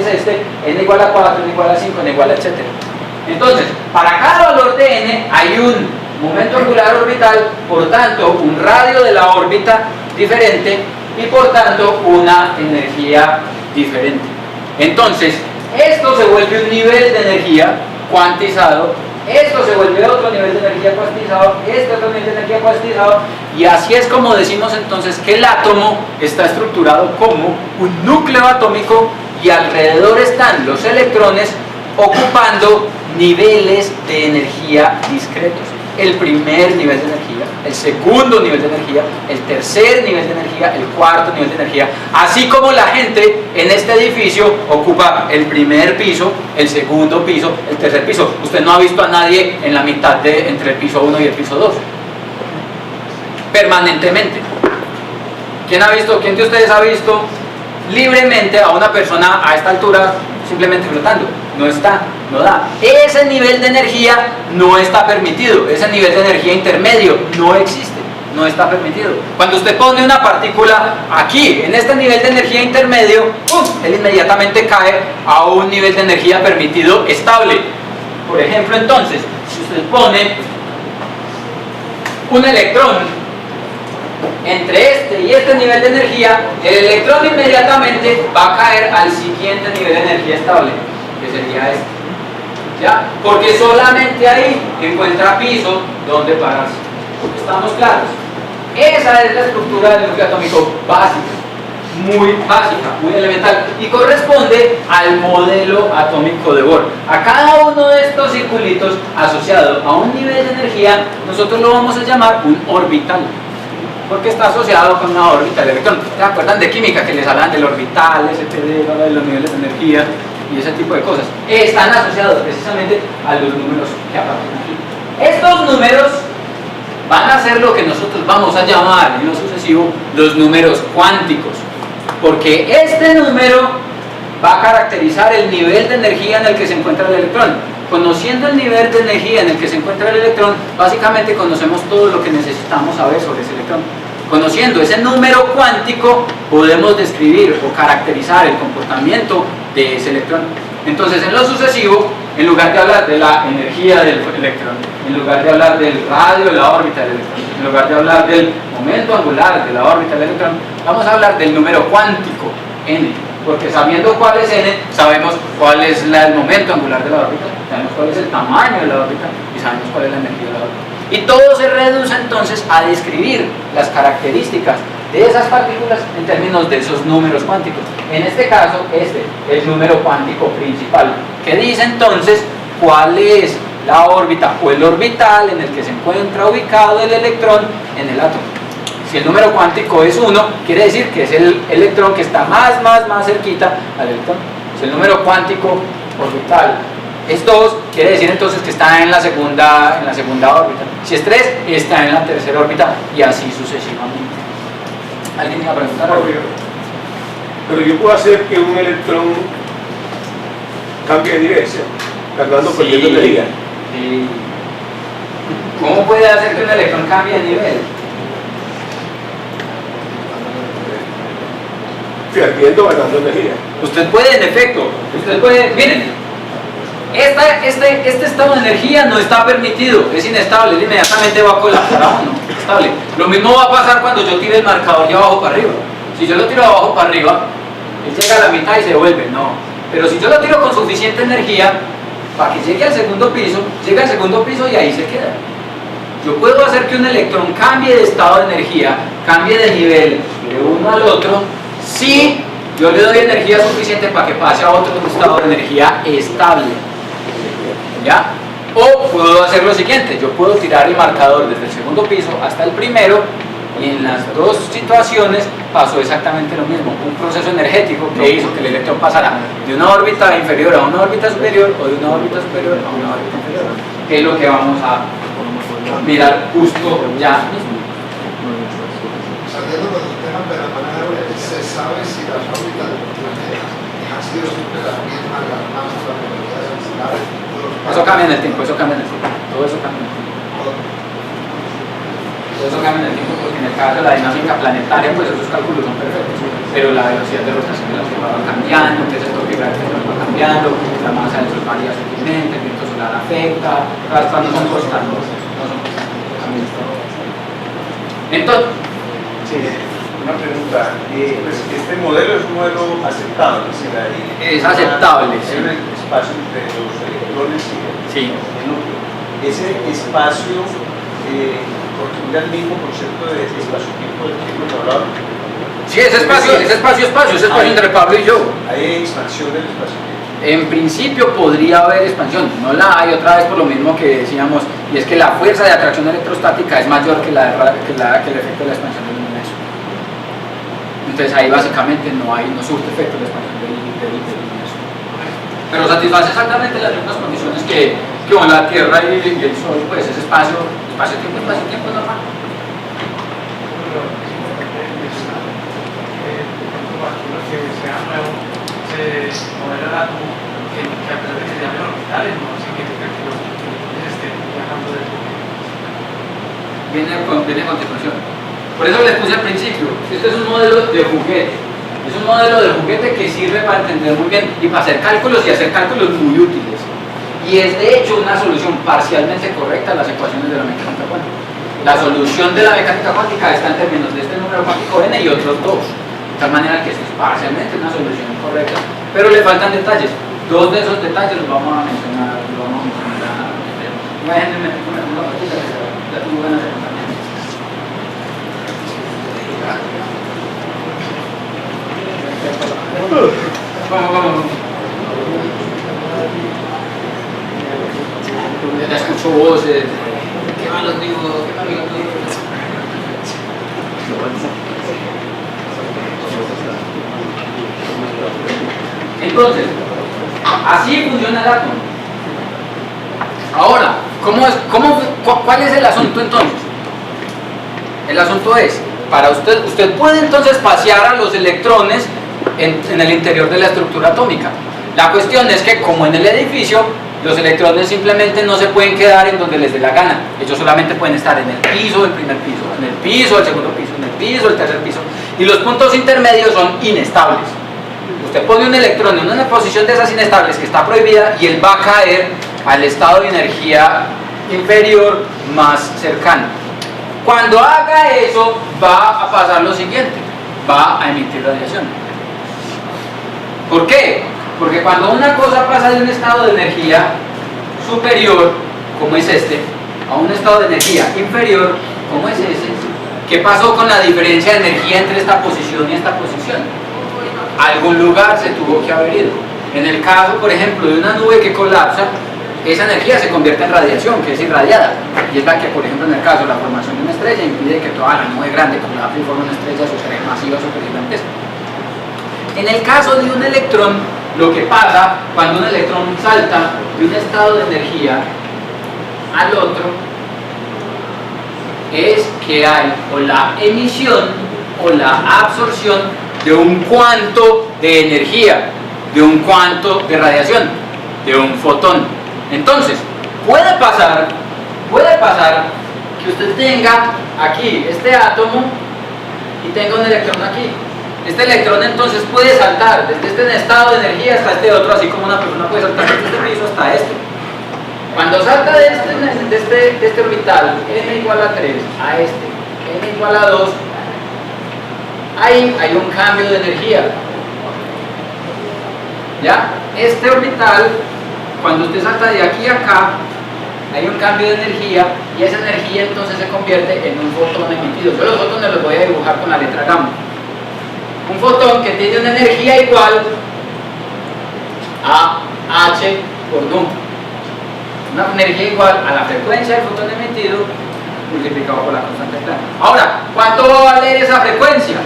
este, n igual a 4, n igual a 5, n igual a etc. Entonces, para cada valor de n hay un momento angular orbital, por tanto, un radio de la órbita diferente y por tanto una energía diferente. Entonces, esto se vuelve un nivel de energía cuantizado esto se vuelve otro nivel de energía cuantizado, este otro nivel de energía cuantizado, y así es como decimos entonces que el átomo está estructurado como un núcleo atómico y alrededor están los electrones ocupando niveles de energía discretos. El primer nivel de energía, el segundo nivel de energía, el tercer nivel de energía, el cuarto nivel de energía, así como la gente en este edificio ocupa el primer piso, el segundo piso, el tercer piso. Usted no ha visto a nadie en la mitad de entre el piso 1 y el piso 2 permanentemente. ¿Quién de ustedes ha visto libremente a una persona a esta altura simplemente flotando? No está, no da. Ese nivel de energía no está permitido, ese nivel de energía intermedio no existe, no está permitido. Cuando usted pone una partícula aquí, en este nivel de energía intermedio, él inmediatamente cae a un nivel de energía permitido estable. Por ejemplo, entonces, si usted pone un electrón entre este y este nivel de energía, el electrón inmediatamente va a caer al siguiente nivel de energía estable, que sería este, ¿ya? Porque solamente ahí encuentra piso donde pararse. ¿Estamos claros? Esa es la estructura del núcleo atómico básica, muy básica, muy elemental, y corresponde al modelo atómico de Bohr. A cada uno de estos circulitos asociado a un nivel de energía, nosotros lo vamos a llamar un orbital, porque está asociado con una órbita del electrón. ¿Se acuerdan de química que les hablan del orbital, STD, de los niveles de energía y ese tipo de cosas? Están asociados precisamente a los números que aparecen aquí. Estos números van a ser lo que nosotros vamos a llamar en lo sucesivo los números cuánticos, porque este número va a caracterizar el nivel de energía en el que se encuentra el electrón. Conociendo el nivel de energía en el que se encuentra el electrón, básicamente conocemos todo lo que necesitamos saber sobre ese electrón. Conociendo ese número cuántico, podemos describir o caracterizar el comportamiento de ese electrón. Entonces, en lo sucesivo, en lugar de hablar de la energía del electrón, en lugar de hablar del radio de la órbita del electrón, en lugar de hablar del momento angular de la órbita del electrón, vamos a hablar del número cuántico, n. Porque sabiendo cuál es n, sabemos cuál es el momento angular de la órbita, sabemos cuál es el tamaño de la órbita y sabemos cuál es la energía de la órbita. Y todo se reduce entonces a describir las características de esas partículas en términos de esos números cuánticos. En este caso, el número cuántico principal, que dice entonces cuál es la órbita o el orbital en el que se encuentra ubicado el electrón en el átomo. Si el número cuántico es 1, quiere decir que es el electrón que está más cerquita al electrón. Si el número cuántico orbital es 2, quiere decir entonces que está en la segunda órbita. Si es 3, está en la tercera órbita, y así sucesivamente. ¿Alguien iba a preguntar algo? Pero yo puedo hacer que un electrón cambie de dirección, cargando perdiendo energía. Sí. ¿Cómo puede hacer que un electrón cambie de nivel? Perdiendo, ganando energía. Usted puede, en efecto, miren, este estado de energía no está permitido, es inestable, él inmediatamente va a colapsar a uno, estable. Lo mismo va a pasar cuando yo tire el marcador de abajo para arriba. Si yo lo tiro de abajo para arriba, él llega a la mitad y se devuelve, no. Pero si yo lo tiro con suficiente energía, para que llegue al segundo piso, llega al segundo piso y ahí se queda. Yo puedo hacer que un electrón cambie de estado de energía, cambie de nivel de uno al otro, si yo le doy energía suficiente para que pase a otro estado de energía estable. ¿Ya? O puedo hacer lo siguiente, yo puedo tirar el marcador desde el segundo piso hasta el primero, y en las dos situaciones pasó exactamente lo mismo, un proceso energético que hizo que el electrón pasara de una órbita inferior a una órbita superior, o de una órbita superior a una órbita inferior, que es lo que vamos a mirar justo ya mismo. Saliendo de los temas de la manera, se sabe si las órbitas de los planetas han sido siempre las mismas, las más la velocidad de velocidades. Eso cambia en el tiempo, todo eso cambia en el tiempo. Todo eso cambia en el tiempo, porque en el caso de la dinámica planetaria, pues esos cálculos son perfectos, pero la velocidad de rotación de la Tierra va cambiando, entonces el toque gravitacional va cambiando, la masa del Sol varía sutilmente, el viento solar afecta, las cosas no son constantes. Entonces, sí, una pregunta, pues este modelo es un modelo aceptable, es decir, es aceptable, sí. Hay un espacio entre los electrones y el núcleo. ese espacio contribuye al mismo concepto de espacio-tiempo del que hemos hablado. Sí, ese espacio entre Pablo y yo. ¿Hay expansión del espacio-tiempo? En principio podría haber expansión, no la hay otra vez por lo mismo que decíamos, y es que la fuerza de atracción electrostática es mayor que el efecto de la expansión del universo. Entonces ahí básicamente no surte efecto la expansión del universo. Pero satisface exactamente las mismas condiciones que con la Tierra y el Sol, pues ese espacio-tiempo es normal. Modelo el átomo que a pesar de que se llamen orbitales no significa que los estén viajando del juguete. Viene a continuación. Por eso les puse al principio, este es un modelo de juguete. Es un modelo de juguete que sirve para entender muy bien y para hacer cálculos y hacer cálculos muy útiles. Y es de hecho una solución parcialmente correcta a las ecuaciones de la mecánica cuántica. La solución de la mecánica cuántica está en términos de este número cuántico n y otros dos. De tal manera que es parcialmente una solución correcta, pero le faltan detalles. Dos de esos detalles los vamos a mencionar. Vamos. Ya escucho voces. ¿Qué malos digo? Entonces, así funciona el átomo. Ahora, ¿cuál es el asunto entonces? El asunto es, para usted puede entonces pasear a los electrones en el interior de la estructura atómica. La cuestión es que, como en el edificio, los electrones simplemente no se pueden quedar en donde les dé la gana. Ellos solamente pueden estar en el piso, el primer piso, en el piso, el segundo piso, en el piso, el tercer piso. Y los puntos intermedios son inestables. Usted pone un electrón en una posición de esas inestables que está prohibida y él va a caer al estado de energía inferior más cercano. Cuando haga eso, va a pasar lo siguiente: va a emitir radiación. ¿Por qué? Porque cuando una cosa pasa de un estado de energía superior, como es este, a un estado de energía inferior, como es ese, ¿qué pasó con la diferencia de energía entre esta posición y esta posición? A algún lugar se tuvo que haber ido. En el caso, por ejemplo, de una nube que colapsa, esa energía se convierte en radiación, que es irradiada, y es la que, por ejemplo, en el caso de la formación de una estrella, impide que toda la nube grande colapse y forme una estrella supermasiva, supergigantesca. En el caso de un electrón, lo que pasa cuando un electrón salta de un estado de energía al otro es que hay o la emisión o la absorción de un cuanto de energía, de un cuanto de radiación, de un fotón. Entonces, puede pasar que usted tenga aquí este átomo y tenga un electrón aquí. Este electrón entonces puede saltar desde este estado de energía hasta este otro, así como una persona puede saltar desde este piso hasta este. Cuando salta de este orbital n igual a 3 a este n igual a 2, ahí hay un cambio de energía. ¿Ya? Este orbital, cuando usted salta de aquí a acá, hay un cambio de energía y esa energía entonces se convierte en un fotón emitido. Yo los fotones los voy a dibujar con la letra gamma. Un fotón que tiene una energía igual a h por nu. Una energía igual a la frecuencia del fotón emitido multiplicado por la constante de Planck. Ahora, ¿cuánto va a valer esa frecuencia?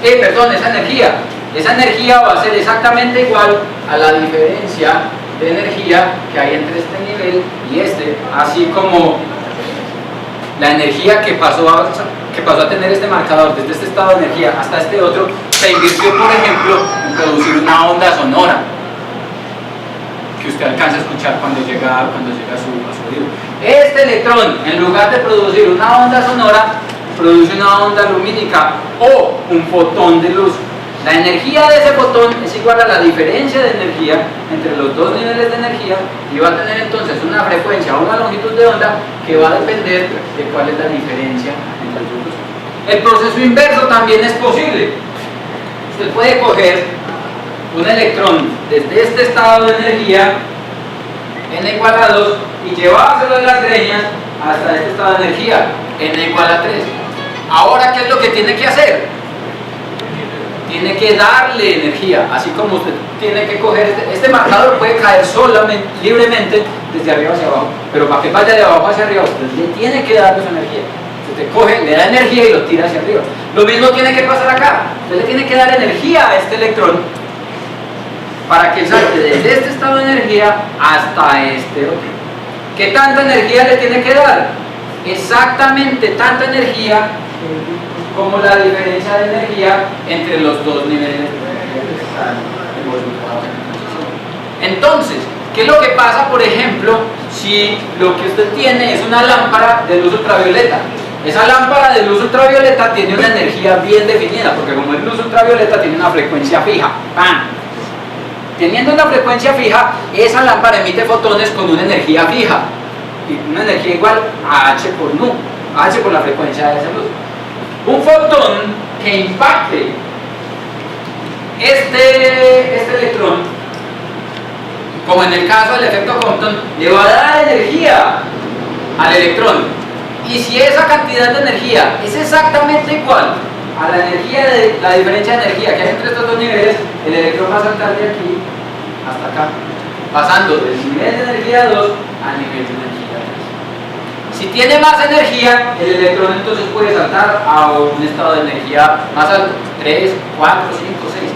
Esa energía. Esa energía va a ser exactamente igual a la diferencia de energía que hay entre este nivel y este, así como la energía que pasó a tener este marcador desde este estado de energía hasta este otro se invirtió, por ejemplo, en producir una onda sonora que usted alcanza a escuchar cuando llega a su oído. Este electrón, en lugar de producir una onda sonora, produce una onda lumínica o un fotón de luz. La energía de ese fotón es igual a la diferencia de energía entre los dos niveles de energía y va a tener entonces una frecuencia o una longitud de onda que va a depender de cuál es la diferencia entre los dos. El proceso inverso también es posible. Usted puede coger un electrón desde este estado de energía n igual a 2 y llevárselo de las greñas hasta este estado de energía, n igual a 3. Ahora, ¿qué es lo que tiene que hacer? Tiene que darle energía, así como usted tiene que coger este marcador puede caer solamente, libremente desde arriba hacia abajo, pero para que vaya de abajo hacia arriba usted le tiene que dar esa energía. Usted coge, le da energía y lo tira hacia arriba. Lo mismo tiene que pasar acá, usted le tiene que dar energía a este electrón para que salte desde este estado de energía hasta este otro. ¿Qué tanta energía le tiene que dar? Exactamente tanta energía como la diferencia de energía entre los dos niveles de energía que están involucrados en la transición. Entonces, ¿qué es lo que pasa, por ejemplo, si lo que usted tiene es una lámpara de luz ultravioleta? Esa lámpara de luz ultravioleta tiene una energía bien definida, porque como es luz ultravioleta tiene una frecuencia fija. ¡Pam! Teniendo una frecuencia fija, esa lámpara emite fotones con una energía fija, y una energía igual a H por nu, H por la frecuencia de esa luz. Un fotón que impacte este electrón, como en el caso del efecto Compton, le va a dar energía al electrón. Y si esa cantidad de energía es exactamente igual a la energía de la diferencia de energía que hay entre estos dos niveles, el electrón va a saltar de aquí hasta acá, pasando del nivel de energía 2 al nivel de energía 3. Si tiene más energía, el electrón entonces puede saltar a un estado de energía más alto, 3, 4, 5, 6.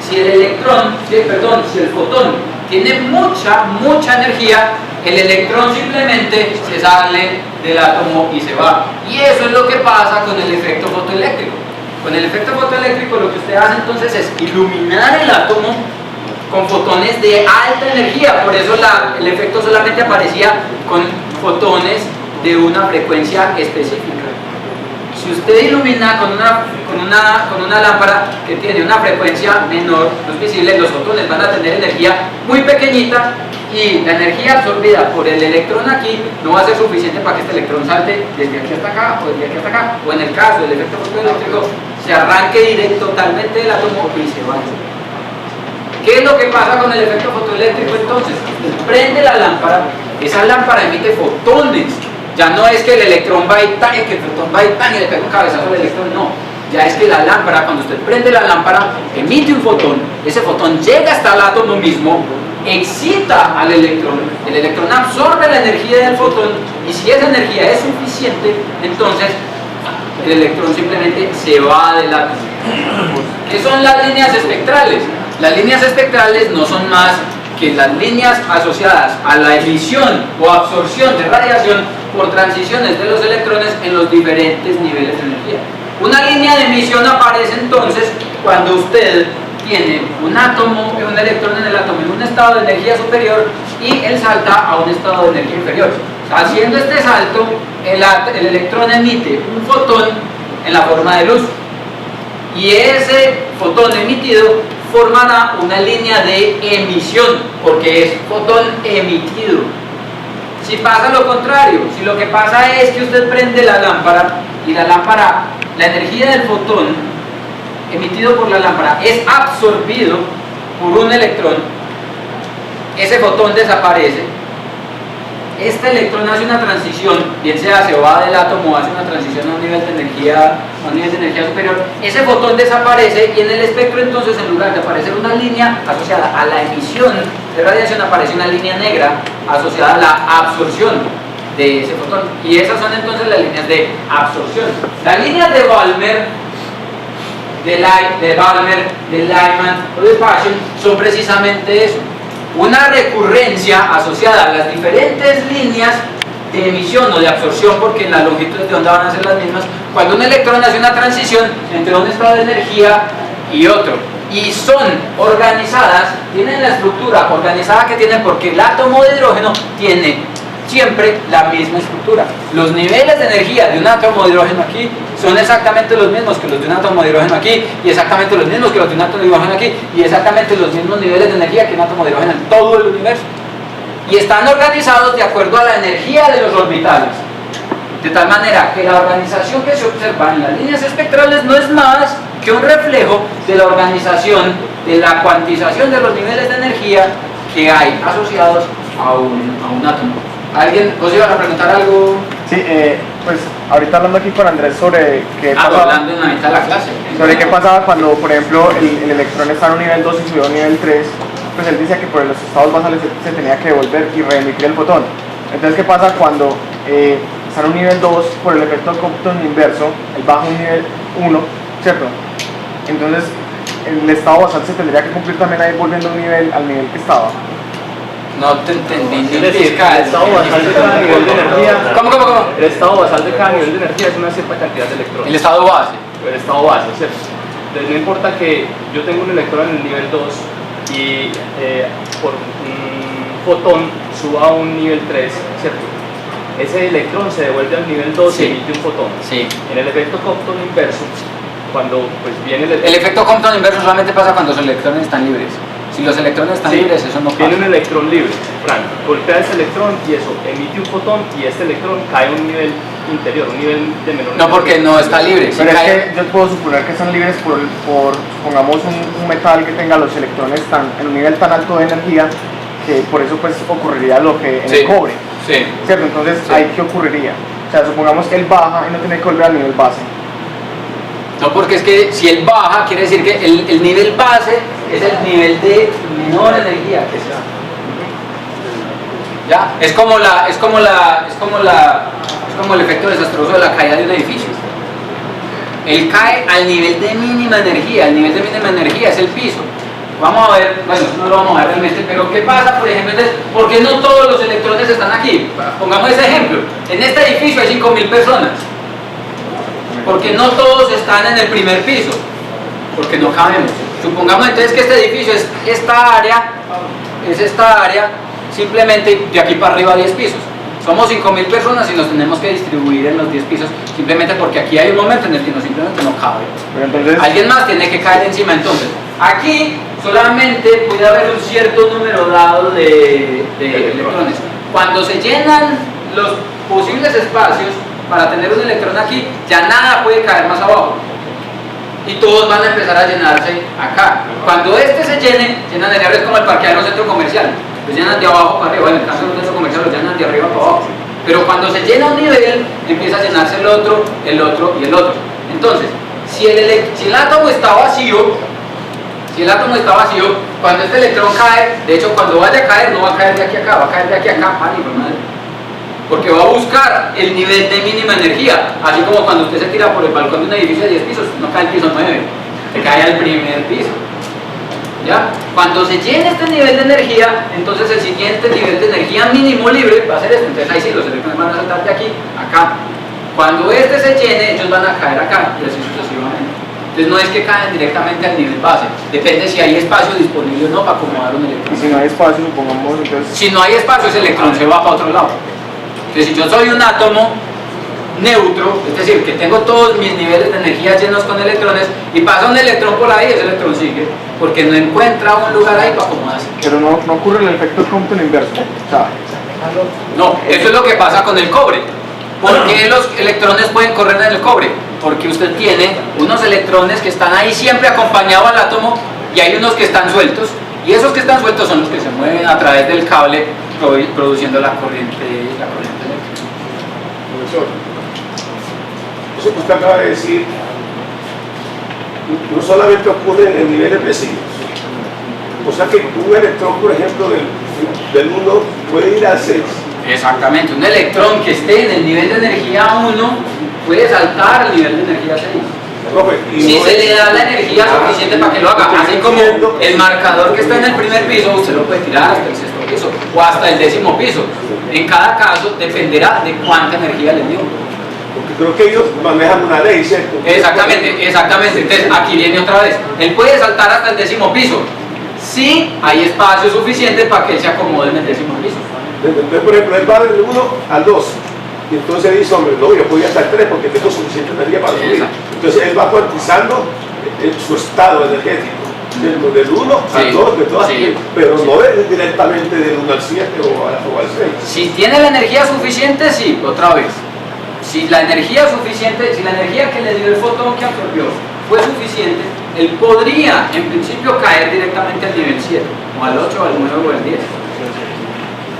Si el fotón tiene mucha energía, el electrón simplemente se sale del átomo y se va. Y eso es lo que pasa con el efecto fotoeléctrico. Con el efecto fotoeléctrico lo que usted hace entonces es iluminar el átomo con fotones de alta energía. Por eso el efecto solamente aparecía con fotones de una frecuencia específica. Si usted ilumina con una lámpara que tiene una frecuencia menor, no es visible, los fotones van a tener energía muy pequeñita y la energía absorbida por el electrón aquí no va a ser suficiente para que este electrón salte desde aquí hasta acá o desde aquí hasta acá, o en el caso del efecto fotoeléctrico se arranque directo totalmente del átomo y se vaya. ¿Qué es lo que pasa con el efecto fotoeléctrico entonces? Usted prende la lámpara, esa lámpara emite fotones. Ya no es que el electrón va y tan, que el fotón va y tan y le pega un cabezazo al electrón, no. Ya es que la lámpara, cuando usted prende la lámpara, emite un fotón, ese fotón llega hasta el átomo mismo, excita al electrón, el electrón absorbe la energía del fotón y si esa energía es suficiente, entonces el electrón simplemente se va del átomo. ¿Qué son las líneas espectrales? Las líneas espectrales no son más que las líneas asociadas a la emisión o absorción de radiación por transiciones de los electrones en los diferentes niveles de energía. Una línea de emisión aparece entonces cuando usted tiene un átomo, un electrón en el átomo en un estado de energía superior y él salta a un estado de energía inferior. Haciendo este salto, el electrón emite un fotón en la forma de luz y ese fotón emitido formará una línea de emisión porque es fotón emitido. Si pasa lo contrario, si lo que pasa es que usted prende la lámpara y la energía del fotón emitido por la lámpara es absorbido por un electrón, ese fotón desaparece, este electrón hace una transición, bien sea se va del átomo, hace una transición a un nivel de energía superior, ese fotón desaparece y en el espectro entonces en lugar de aparecer una línea asociada a la emisión de radiación aparece una línea negra asociada a la absorción de ese fotón y esas son entonces las líneas de absorción. Las líneas de Balmer, de Lyman o de Paschen son precisamente eso, una recurrencia asociada a las diferentes líneas de emisión o de absorción, porque en las longitudes de onda van a ser las mismas, cuando un electrón hace una transición entre un estado de energía y otro, y son organizadas, tienen la estructura organizada que tienen porque el átomo de hidrógeno tiene siempre la misma estructura. Los niveles de energía de un átomo de hidrógeno aquí son exactamente los mismos que los de un átomo de hidrógeno aquí, y exactamente los mismos que los de un átomo de hidrógeno aquí, y exactamente los mismos niveles de energía que un átomo de hidrógeno en todo el universo. Y están organizados de acuerdo a la energía de los orbitales. De tal manera que la organización que se observa en las líneas espectrales no es más que un reflejo de la organización, de la cuantización de los niveles de energía que hay asociados a un átomo. ¿Alguien? ¿Vos ibas a preguntar algo? Sí, pues ahorita hablando aquí con Andrés sobre qué pasaba, hablando en la mitad de la clase. sobre qué pasaba cuando, por ejemplo, el electrón está en un nivel 2 y subió a un nivel 3, pues él decía que por los estados basales se tenía que devolver y reemitir el fotón. Entonces, ¿qué pasa cuando está en un nivel 2 por el efecto Compton inverso, él baja a un nivel 1, ¿cierto? Entonces, el estado basal se tendría que cumplir también ahí volviendo al nivel que estaba. No te entendí. Es decir, el estado basal de cada nivel de energía. ¿Cómo? El estado basal de cada nivel de energía es una cierta cantidad de electrones. El estado base. El estado base, ¿cierto? Entonces, no importa que yo tenga un electrón en el nivel 2 y por un fotón suba a un nivel 3, ¿cierto? Ese electrón se devuelve al nivel 2 Sí. y emite un fotón. Sí. En el efecto Compton inverso, cuando pues viene El efecto Compton inverso solamente pasa cuando los electrones están libres. Si los electrones están libres, eso no pasa. Tiene un electrón libre, Frank, golpea ese electrón y eso emite un fotón y este electrón cae a un nivel interior, un nivel de menor. No, porque no está libre. Si Pero cae, es que yo puedo suponer que están libres por supongamos, un metal que tenga los electrones en un nivel tan alto de energía que por eso pues ocurriría lo que en el cobre. Sí. ¿Cierto? Entonces, ¿ahí qué ocurriría? O sea, supongamos que él baja y no tiene que volver al nivel base. No, porque es que si él baja, quiere decir que el nivel base es el nivel de menor energía que sea. ¿Ya? Es como el efecto desastroso de la caída de un edificio. Él cae al nivel de mínima energía. El nivel de mínima energía es el piso. Vamos a ver, bueno, eso no lo vamos a ver realmente, pero ¿qué pasa, por ejemplo? Entonces, ¿por qué no todos los electrones están aquí? Pongamos ese ejemplo. En este edificio hay 5.000 personas. Porque no todos están en el primer piso, porque no cabemos. Supongamos entonces que este edificio es esta área, simplemente de aquí para arriba 10 pisos. Somos 5.000 personas y nos tenemos que distribuir en los 10 pisos, simplemente porque aquí hay un momento en el que simplemente no cabe. Entonces, alguien más tiene que caer encima. Entonces, aquí solamente puede haber un cierto número dado de electrones. Cuando se llenan los posibles espacios para tener un electrón aquí, ya nada puede caer más abajo y todos van a empezar a llenarse acá. Cuando este se llenan de energía, es como el parqueadero de un centro comercial, los llenan de abajo para arriba. En el caso de un centro comercial los llenan de arriba para abajo, pero cuando se llena un nivel empieza a llenarse el otro y el otro. Entonces, si el átomo está vacío, cuando este electrón cae, de hecho cuando vaya a caer no va a caer de aquí a acá, va a caer de aquí a acá, porque va a buscar el nivel de mínima energía, así como cuando usted se tira por el balcón de un edificio de 10 pisos, no cae al piso 9, se cae al primer piso. ¿Ya? Cuando se llene este nivel de energía, entonces el siguiente nivel de energía mínimo libre va a ser este. Entonces ahí sí, los electrones van a saltar de aquí a acá. Cuando este se llene, ellos van a caer acá y así sucesivamente. Entonces no es que caen directamente al nivel base, depende si hay espacio disponible o no para acomodar un electrón. Y si no hay espacio, supongamos, entonces... Si no hay espacio, ese electrón se va para otro lado. Entonces, si yo soy un átomo neutro, es decir, que tengo todos mis niveles de energía llenos con electrones y pasa un electrón por ahí, ese electrón sigue, porque no encuentra un lugar ahí para acomodarse. Pero no ocurre el efecto Compton inverso. O sea, no, eso es lo que pasa con el cobre. ¿Por qué los electrones pueden correr en el cobre? Porque usted tiene unos electrones que están ahí siempre acompañados al átomo y hay unos que están sueltos, y esos que están sueltos son los que se mueven a través del cable produciendo la corriente eléctrica. Profesor, eso que usted acaba de decir no solamente ocurre en niveles vecinos. O sea que un electrón, por ejemplo, del 1 puede ir al 6. Exactamente, un electrón que esté en el nivel de energía 1 puede saltar al nivel de energía 6. Si se le da la energía suficiente para que lo haga, así como el marcador que está en el primer piso, usted lo puede tirar hasta el sexto piso o hasta el 10º piso. En cada caso dependerá de cuánta energía le dio. Porque creo que ellos manejan una ley, ¿cierto? Exactamente. Entonces aquí viene otra vez. Él puede saltar hasta el 10º piso si hay espacio suficiente para que él se acomode en el 10º piso. Entonces, por ejemplo, él va del 1 al 2. Y entonces dice, hombre, no, yo podía hasta el 3 porque tengo suficiente energía para subir. Entonces él va cuantizando su estado energético. Del 1 al 2, de todas, pero no directamente del 1 al 7 o al 6. Si tiene la energía suficiente, sí, otra vez. Si la energía que le dio el fotón que absorbió fue suficiente, él podría, en principio, caer directamente al nivel 7, o al 8, o al 9 o al 10.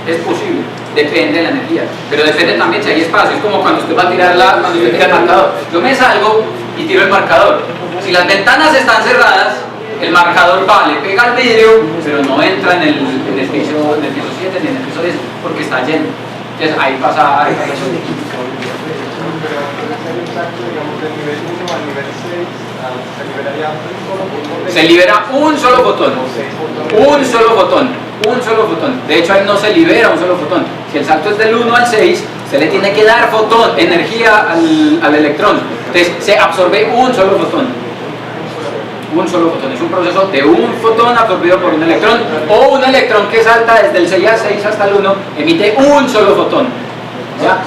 Es posible. Depende de la energía, pero depende también si hay espacio. Es como cuando usted va a cuando usted tira el marcador. Yo me salgo y tiro el marcador. Si las ventanas están cerradas, el marcador va, le pega al vidrio, pero no entra en el piso 7 ni en el piso 10 porque está lleno. Entonces ahí pasa eso. Se libera un solo fotón. Un solo fotón. Un solo fotón. De hecho ahí no se libera un solo fotón. Si el salto es del 1 al 6, se le tiene que dar fotón, energía al electrón. Entonces se absorbe un solo fotón. Un solo fotón. Es un proceso de un fotón absorbido por un electrón, o un electrón que salta desde el 6 al 6 hasta el 1, emite un solo fotón. ¿Ya?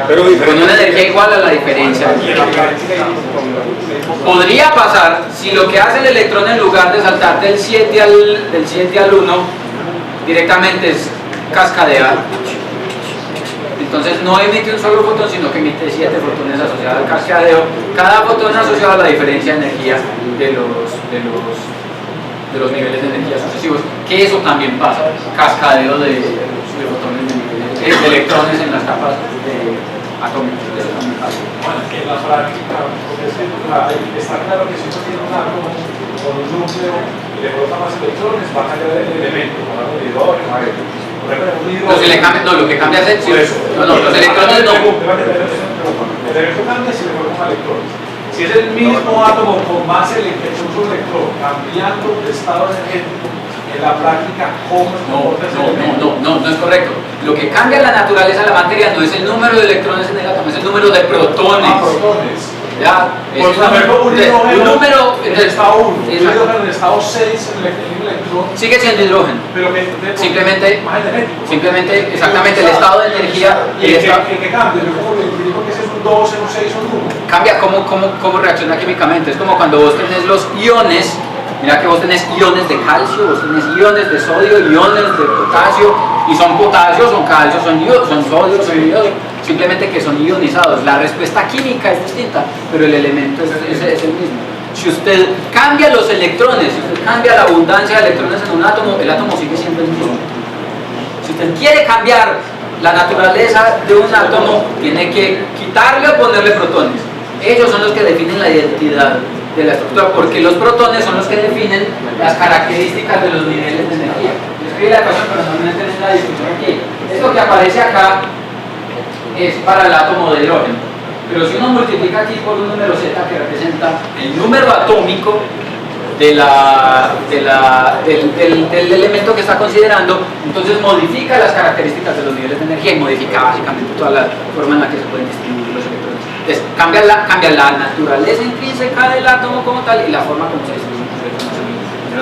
Pero con una energía igual a la diferencia. Podría pasar si lo que hace el electrón en lugar de saltar del 7 al 1 directamente es cascadear. Entonces no emite un solo fotón, sino que emite 7 fotones asociados al cascadeo. Cada fotón asociado a la diferencia de energía de los niveles de energía sucesivos. Que eso también pasa, cascadeo de fotones de electrones en las capas atómicas. Eso también pasa. Bueno, que en la práctica, porque es que está claro que si uno tiene un átomo con un núcleo y le coloca más electrones, va a cambiar el elemento, va a dar un hidrógeno, a ver. No, si le cambia, no, lo que cambia es el... los electrones no. El electrón cambia si le colocan electrones. Si es el mismo átomo con más electrón cambiando de estado energético, en la práctica, ¿cómo se comporta ese elemento? No es correcto. Lo que cambia la naturaleza de la materia no es el número de electrones en el átomo, es el número de protones. Protones. Ya, por ejemplo, un hidrógeno en el estado 1, un exacto. hidrógeno en el estado 6, el electrón sigue siendo hidrógeno. Pero simplemente, más energético. Simplemente, exactamente, el estado de energía. ¿Y qué cambia? Yo como le digo que ese es un 2, un 6, un 1. Cambia cómo reacciona químicamente. Es como cuando vos tenés los iones. Mira que vos tenés iones de calcio, vos tenés iones de sodio, iones de potasio, y son potasio, son calcio, son sodio, son iodio, simplemente que son ionizados. La respuesta química es distinta, pero el elemento es el mismo. Si usted cambia los electrones, si usted cambia la abundancia de electrones en un átomo, el átomo sigue siendo el mismo. Si usted quiere cambiar la naturaleza de un átomo, tiene que quitarle o ponerle protones. Ellos son los que definen la identidad de la estructura, porque los protones son los que definen las características de los niveles de energía. Yo escribí la ecuación, pero no tenés la discusión aquí. Esto que aparece acá es para el átomo de hidrógeno, pero si uno multiplica aquí por un número z que representa el número atómico del elemento que está considerando, entonces modifica las características de los niveles de energía y modifica básicamente toda la forma en la que se pueden distribuir los electrones. Entonces, cambia la naturaleza intrínseca del átomo como tal y la forma como se distribuye.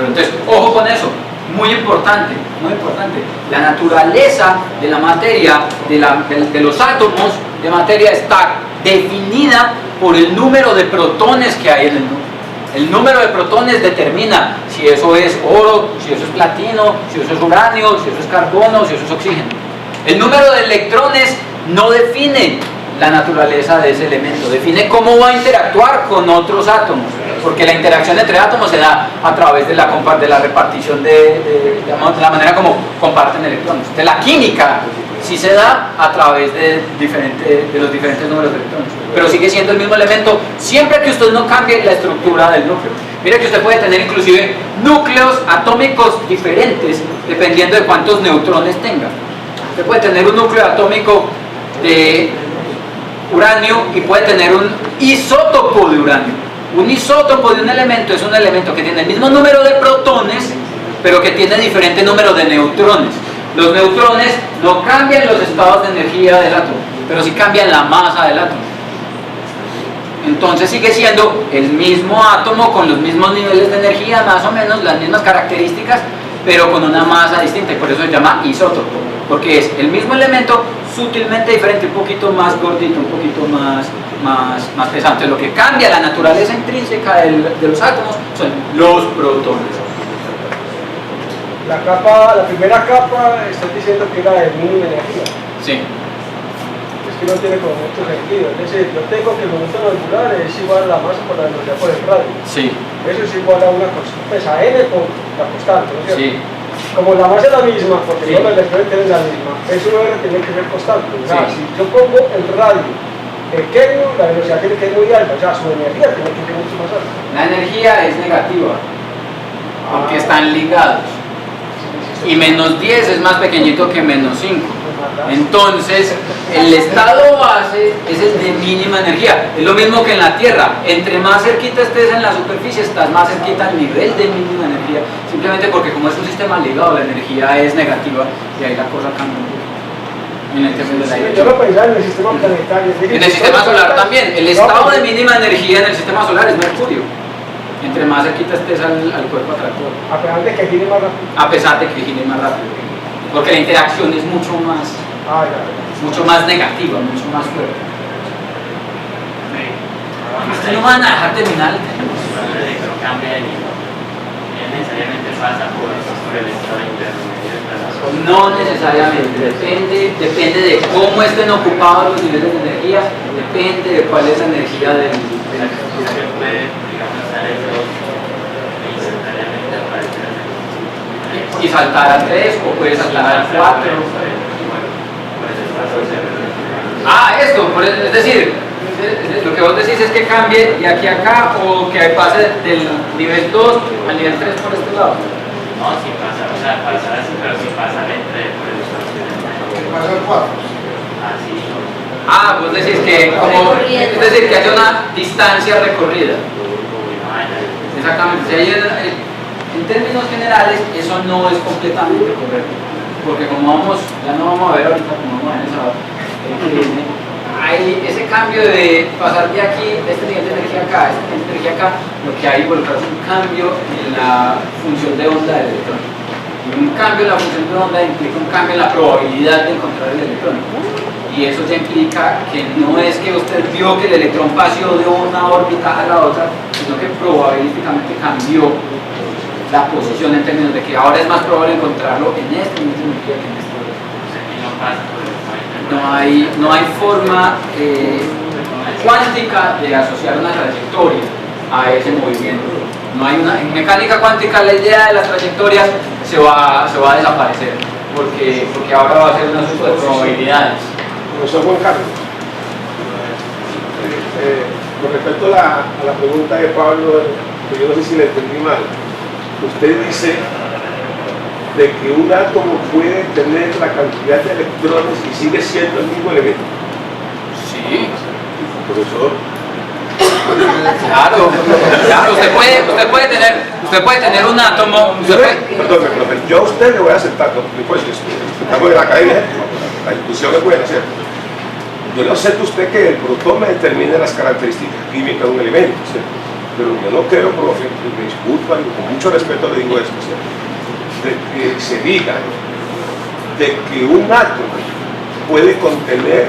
Entonces, ojo con eso, muy importante, muy importante. La naturaleza de la materia, de los átomos de materia está definida por el número de protones que hay en el núcleo. El número de protones determina si eso es oro, si eso es platino, si eso es uranio, si eso es carbono, si eso es oxígeno. El número de electrones no define la naturaleza de ese elemento, define cómo va a interactuar con otros átomos, porque la interacción entre átomos se da a través de la repartición de la manera como comparten electrones. Entonces, la química sí se da a través de los diferentes números de electrones, pero sigue siendo el mismo elemento siempre que usted no cambie la estructura del núcleo. Mire que usted puede tener inclusive núcleos atómicos diferentes dependiendo de cuántos neutrones tenga. Usted puede tener un núcleo atómico de uranio y puede tener un isótopo de uranio. Un isótopo de un elemento es un elemento que tiene el mismo número de protones, pero que tiene diferente número de neutrones. Los neutrones no cambian los estados de energía del átomo, pero sí cambian la masa del átomo. Entonces sigue siendo el mismo átomo con los mismos niveles de energía, más o menos las mismas características, pero con una masa distinta, y por eso se llama isótopo, porque es el mismo elemento sutilmente diferente, un poquito más gordito, un poquito más pesante. Lo que cambia la naturaleza intrínseca de los átomos son los protones. La primera capa, estás diciendo que era de mínima energía. Sí. Es que no tiene como mucho sentido. Es decir, yo tengo que el momento angular es igual a la masa por la velocidad por el radio. Sí. Eso es igual a una constante, pues a n por la constante, ¿no es cierto? Sí. como la masa es la misma, porque todos los electrones tienen la misma, eso no tiene que ser constante. O sea, si yo pongo el radio pequeño, la velocidad tiene que ser muy alta, o sea, su energía tiene que ser mucho más alta. La energía es negativa, porque están ligados. Y menos 10 es más pequeñito que menos 5. Entonces, el estado base es el de mínima energía. Es lo mismo que en la Tierra. Entre más cerquita estés en la superficie, estás más cerquita al nivel de mínima energía. Simplemente porque como es un sistema ligado, la energía es negativa y ahí la cosa cambia un poco. En el término de la Yo lo pensaba en el sistema planetario. En el sistema solar también. El estado de mínima energía en el sistema solar es Mercurio. Entre más cerquita estés al cuerpo atractor. A pesar de que gire más rápido. A pesar de que gire más rápido. Porque la interacción es mucho más negativa, mucho más fuerte. Ustedes no van a dejar terminar. Necesariamente pasa por el estado interno. No necesariamente, depende de cómo estén ocupados los niveles de energía, depende de cuál es la energía del y saltar a 3 o puede saltar a 4. Esto, es decir, lo que vos decís es que cambie de aquí a acá o que pase del nivel 2 al nivel 3 por este lado. No, si pasa, o sea, pasar así, pero si pasa entre por el Pasa el 4. Vos decís que es decir, que haya una distancia recorrida. Exactamente. Si hay en términos generales, eso no es completamente correcto. Porque como ya no vamos a ver ahorita, como vamos a ver el sábado, hay ese cambio de pasar de aquí, de este nivel de energía acá, a este nivel de energía acá, lo que hay involucrado es un cambio en la función de onda del electrón. Y un cambio en la función de onda implica un cambio en la probabilidad de encontrar el electrón. Y eso ya implica que no es que usted vio que el electrón pasó de una órbita a la otra, sino que probabilísticamente cambió la posición en términos de que ahora es más probable encontrarlo en este nivel de energía que en este otro. No hay forma cuántica de asociar una trayectoria a ese movimiento. En mecánica cuántica la idea de las trayectorias se va a desaparecer porque ahora va a ser un asunto de probabilidades. Profesor Juan Carlos, con respecto a la pregunta de Pablo, que yo no sé si le entendí mal, usted dice de que un átomo puede tener la cantidad de electrones y sigue siendo el mismo elemento. Sí. Profesor. Claro, usted puede tener un átomo. Perdón, yo a usted le voy a aceptar, pues estamos en la academia, la discusión que pueden hacer. Yo le acepto a usted que el protón me determine las características químicas de un elemento, ¿cierto? Pero yo no creo, profe, y me disculpa, y con mucho respeto le digo esto, ¿cierto? De que se diga de que un átomo puede contener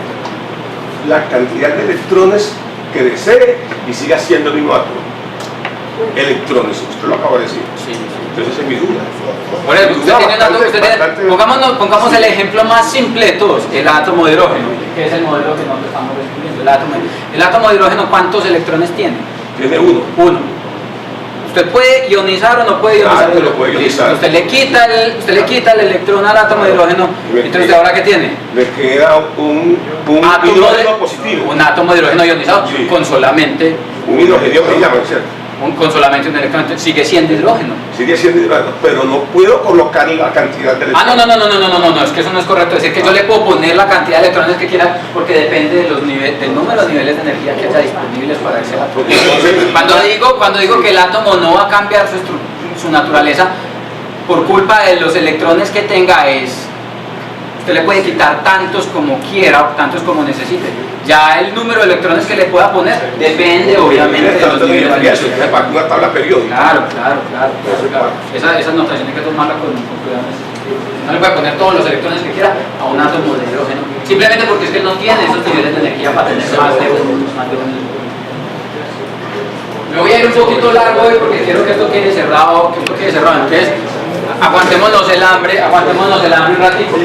la cantidad de electrones que desee y siga siendo el mismo átomo. Electrones, usted lo acaba de decir. Sí. Entonces esa es mi duda. Por ejemplo, pongamos el ejemplo más simple de todos, el átomo de hidrógeno, que es el modelo que nosotros estamos describiendo. El átomo de hidrógeno, ¿cuántos electrones tiene? Tiene uno. ¿Usted puede ionizar o no puede ionizar? Claro, lo puede ionizar. Usted le quita el electrón al átomo de hidrógeno, entonces ¿ahora qué tiene? Le queda un hidrógeno positivo. Un átomo de hidrógeno ionizado, sí. Con solamente un hidrógeno que llaman, ¿cierto? Con solamente un electrón, entonces sigue siendo hidrógeno. Sigue siendo hidrógeno, pero no puedo colocar la cantidad de electrones. No, es que eso no es correcto. Decir que yo le puedo poner la cantidad de electrones que quiera porque depende de del número de niveles de energía que haya disponibles para ese átomo. Cuando digo que el átomo no va a cambiar su naturaleza por culpa de los electrones que tenga, usted le puede quitar tantos como quiera o tantos como necesite. Ya el número de electrones que le pueda poner depende obviamente de los niveles de energía. Una tabla periódica. Claro. Esa notación hay que tomarla con cuidado. No le puede poner todos los electrones que quiera a un átomo de hidrógeno, simplemente porque es que él no tiene esos niveles de energía para tener más de uno. Me voy a ir un poquito largo hoy porque quiero que esto quede cerrado, entonces aguantémonos el hambre un ratito.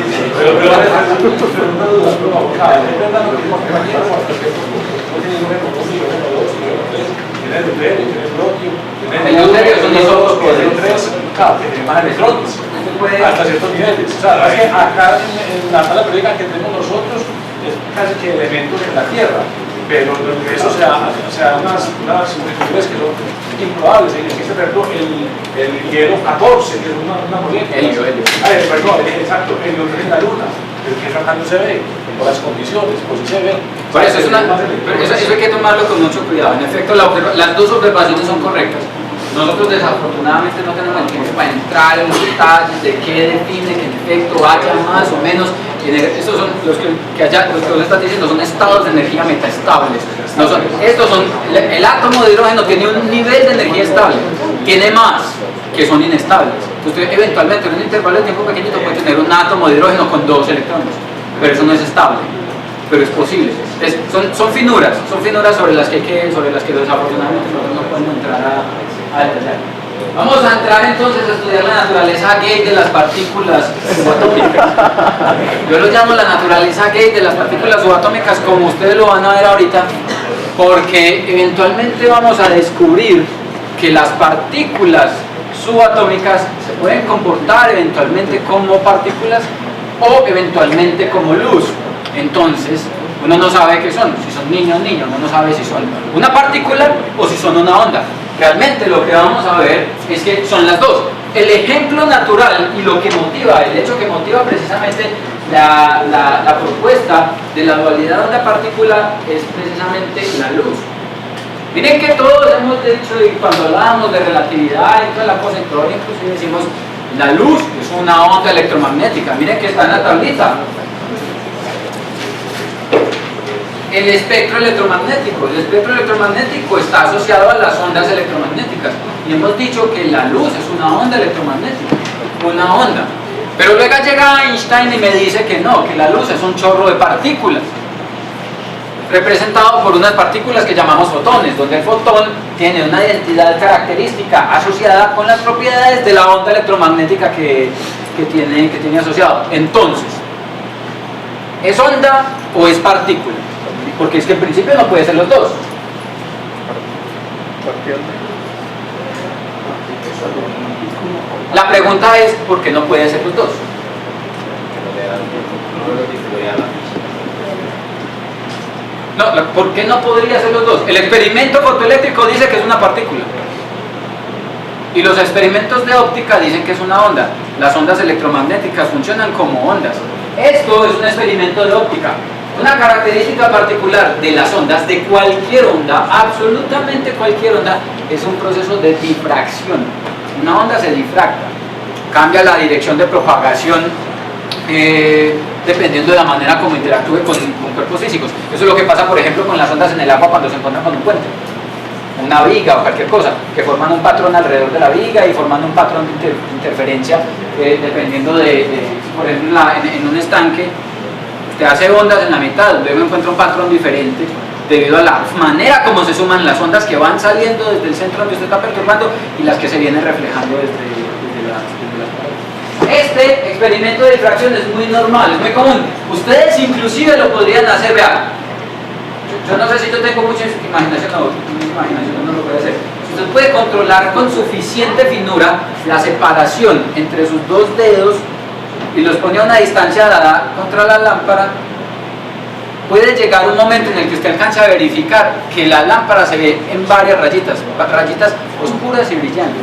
El deuterio es un isótopo de 3 electrones. puede... Hasta ciertos niveles. O sea, es que acá en la tabla periódica que tenemos nosotros es casi que elementos en la Tierra, pero eso se da unas niveles que son improbables. Existe, por ejemplo, el hielo 14, que es una molécula. Helio. Perdón, exacto, helio 3 en la Luna, pero que acá no se ve, por las condiciones, pues sí se ve. Por eso, eso hay que tomarlo con mucho cuidado. En efecto, las dos observaciones son correctas. Nosotros desafortunadamente no tenemos el tiempo para entrar en los detalles de qué define que en efecto haya más o menos. Estos son los que vos estás diciendo, son estados de energía metaestables. El átomo de hidrógeno tiene un nivel de energía estable, tiene más que son inestables. Entonces, eventualmente en un intervalo de tiempo pequeñito puede tener un átomo de hidrógeno con 2 electrones, pero eso no es estable. Pero es posible. Son finuras sobre las que desafortunadamente nosotros no podemos entrar a detallar. Vamos a entrar entonces a estudiar la naturaleza gay de las partículas subatómicas. Yo lo llamo la naturaleza gay de las partículas subatómicas, como ustedes lo van a ver ahorita, porque eventualmente vamos a descubrir que las partículas subatómicas se pueden comportar eventualmente como partículas o eventualmente como luz. Entonces, uno no sabe qué son, si son niños, uno no sabe si son una partícula o si son una onda. Realmente lo que vamos a ver es que son las dos. El ejemplo natural y lo que motiva, el hecho que motiva precisamente la propuesta de la dualidad onda-partícula es precisamente la luz. Miren que todos hemos dicho, y cuando hablábamos de relatividad y toda la cosa, y todo, inclusive decimos, la luz es una onda electromagnética. Miren que está en la tablita. El espectro electromagnético está asociado a las ondas electromagnéticas y hemos dicho que la luz es una onda electromagnética, una onda. Pero luego llega Einstein y me dice que no, que la luz es un chorro de partículas representado por unas partículas que llamamos fotones, donde el fotón tiene una identidad característica asociada con las propiedades de la onda electromagnética que tiene asociado. Entonces, ¿es onda o es partícula? Porque es que en principio no puede ser los dos. La pregunta es, ¿por qué no puede ser los dos? No, ¿por qué no podría ser los dos? El experimento fotoeléctrico dice que es una partícula. Y los experimentos de óptica dicen que es una onda. Las ondas electromagnéticas funcionan como ondas. Esto es un experimento de óptica. Una característica particular de las ondas, de cualquier onda, absolutamente cualquier onda, es un proceso de difracción. Una onda se difracta, cambia la dirección de propagación dependiendo de la manera como interactúe con cuerpos físicos. Eso es lo que pasa, por ejemplo, con las ondas en el agua cuando se encuentran con un puente, una viga o cualquier cosa, que forman un patrón alrededor de la viga y forman un patrón de interferencia dependiendo por ejemplo, en un estanque. Te hace ondas en la mitad, luego encuentra un patrón diferente debido a la manera como se suman las ondas que van saliendo desde el centro donde usted está perturbando y las que se vienen reflejando desde las paredes. Este experimento de difracción es muy normal, es muy común. Ustedes inclusive lo podrían hacer, vean. Yo no sé si yo tengo mucha imaginación o mi imaginación no lo puede hacer. Usted puede controlar con suficiente finura la separación entre sus dos dedos y los pone a una distancia dada contra la lámpara, puede llegar un momento en el que usted alcanza a verificar que la lámpara se ve en varias rayitas oscuras y brillantes.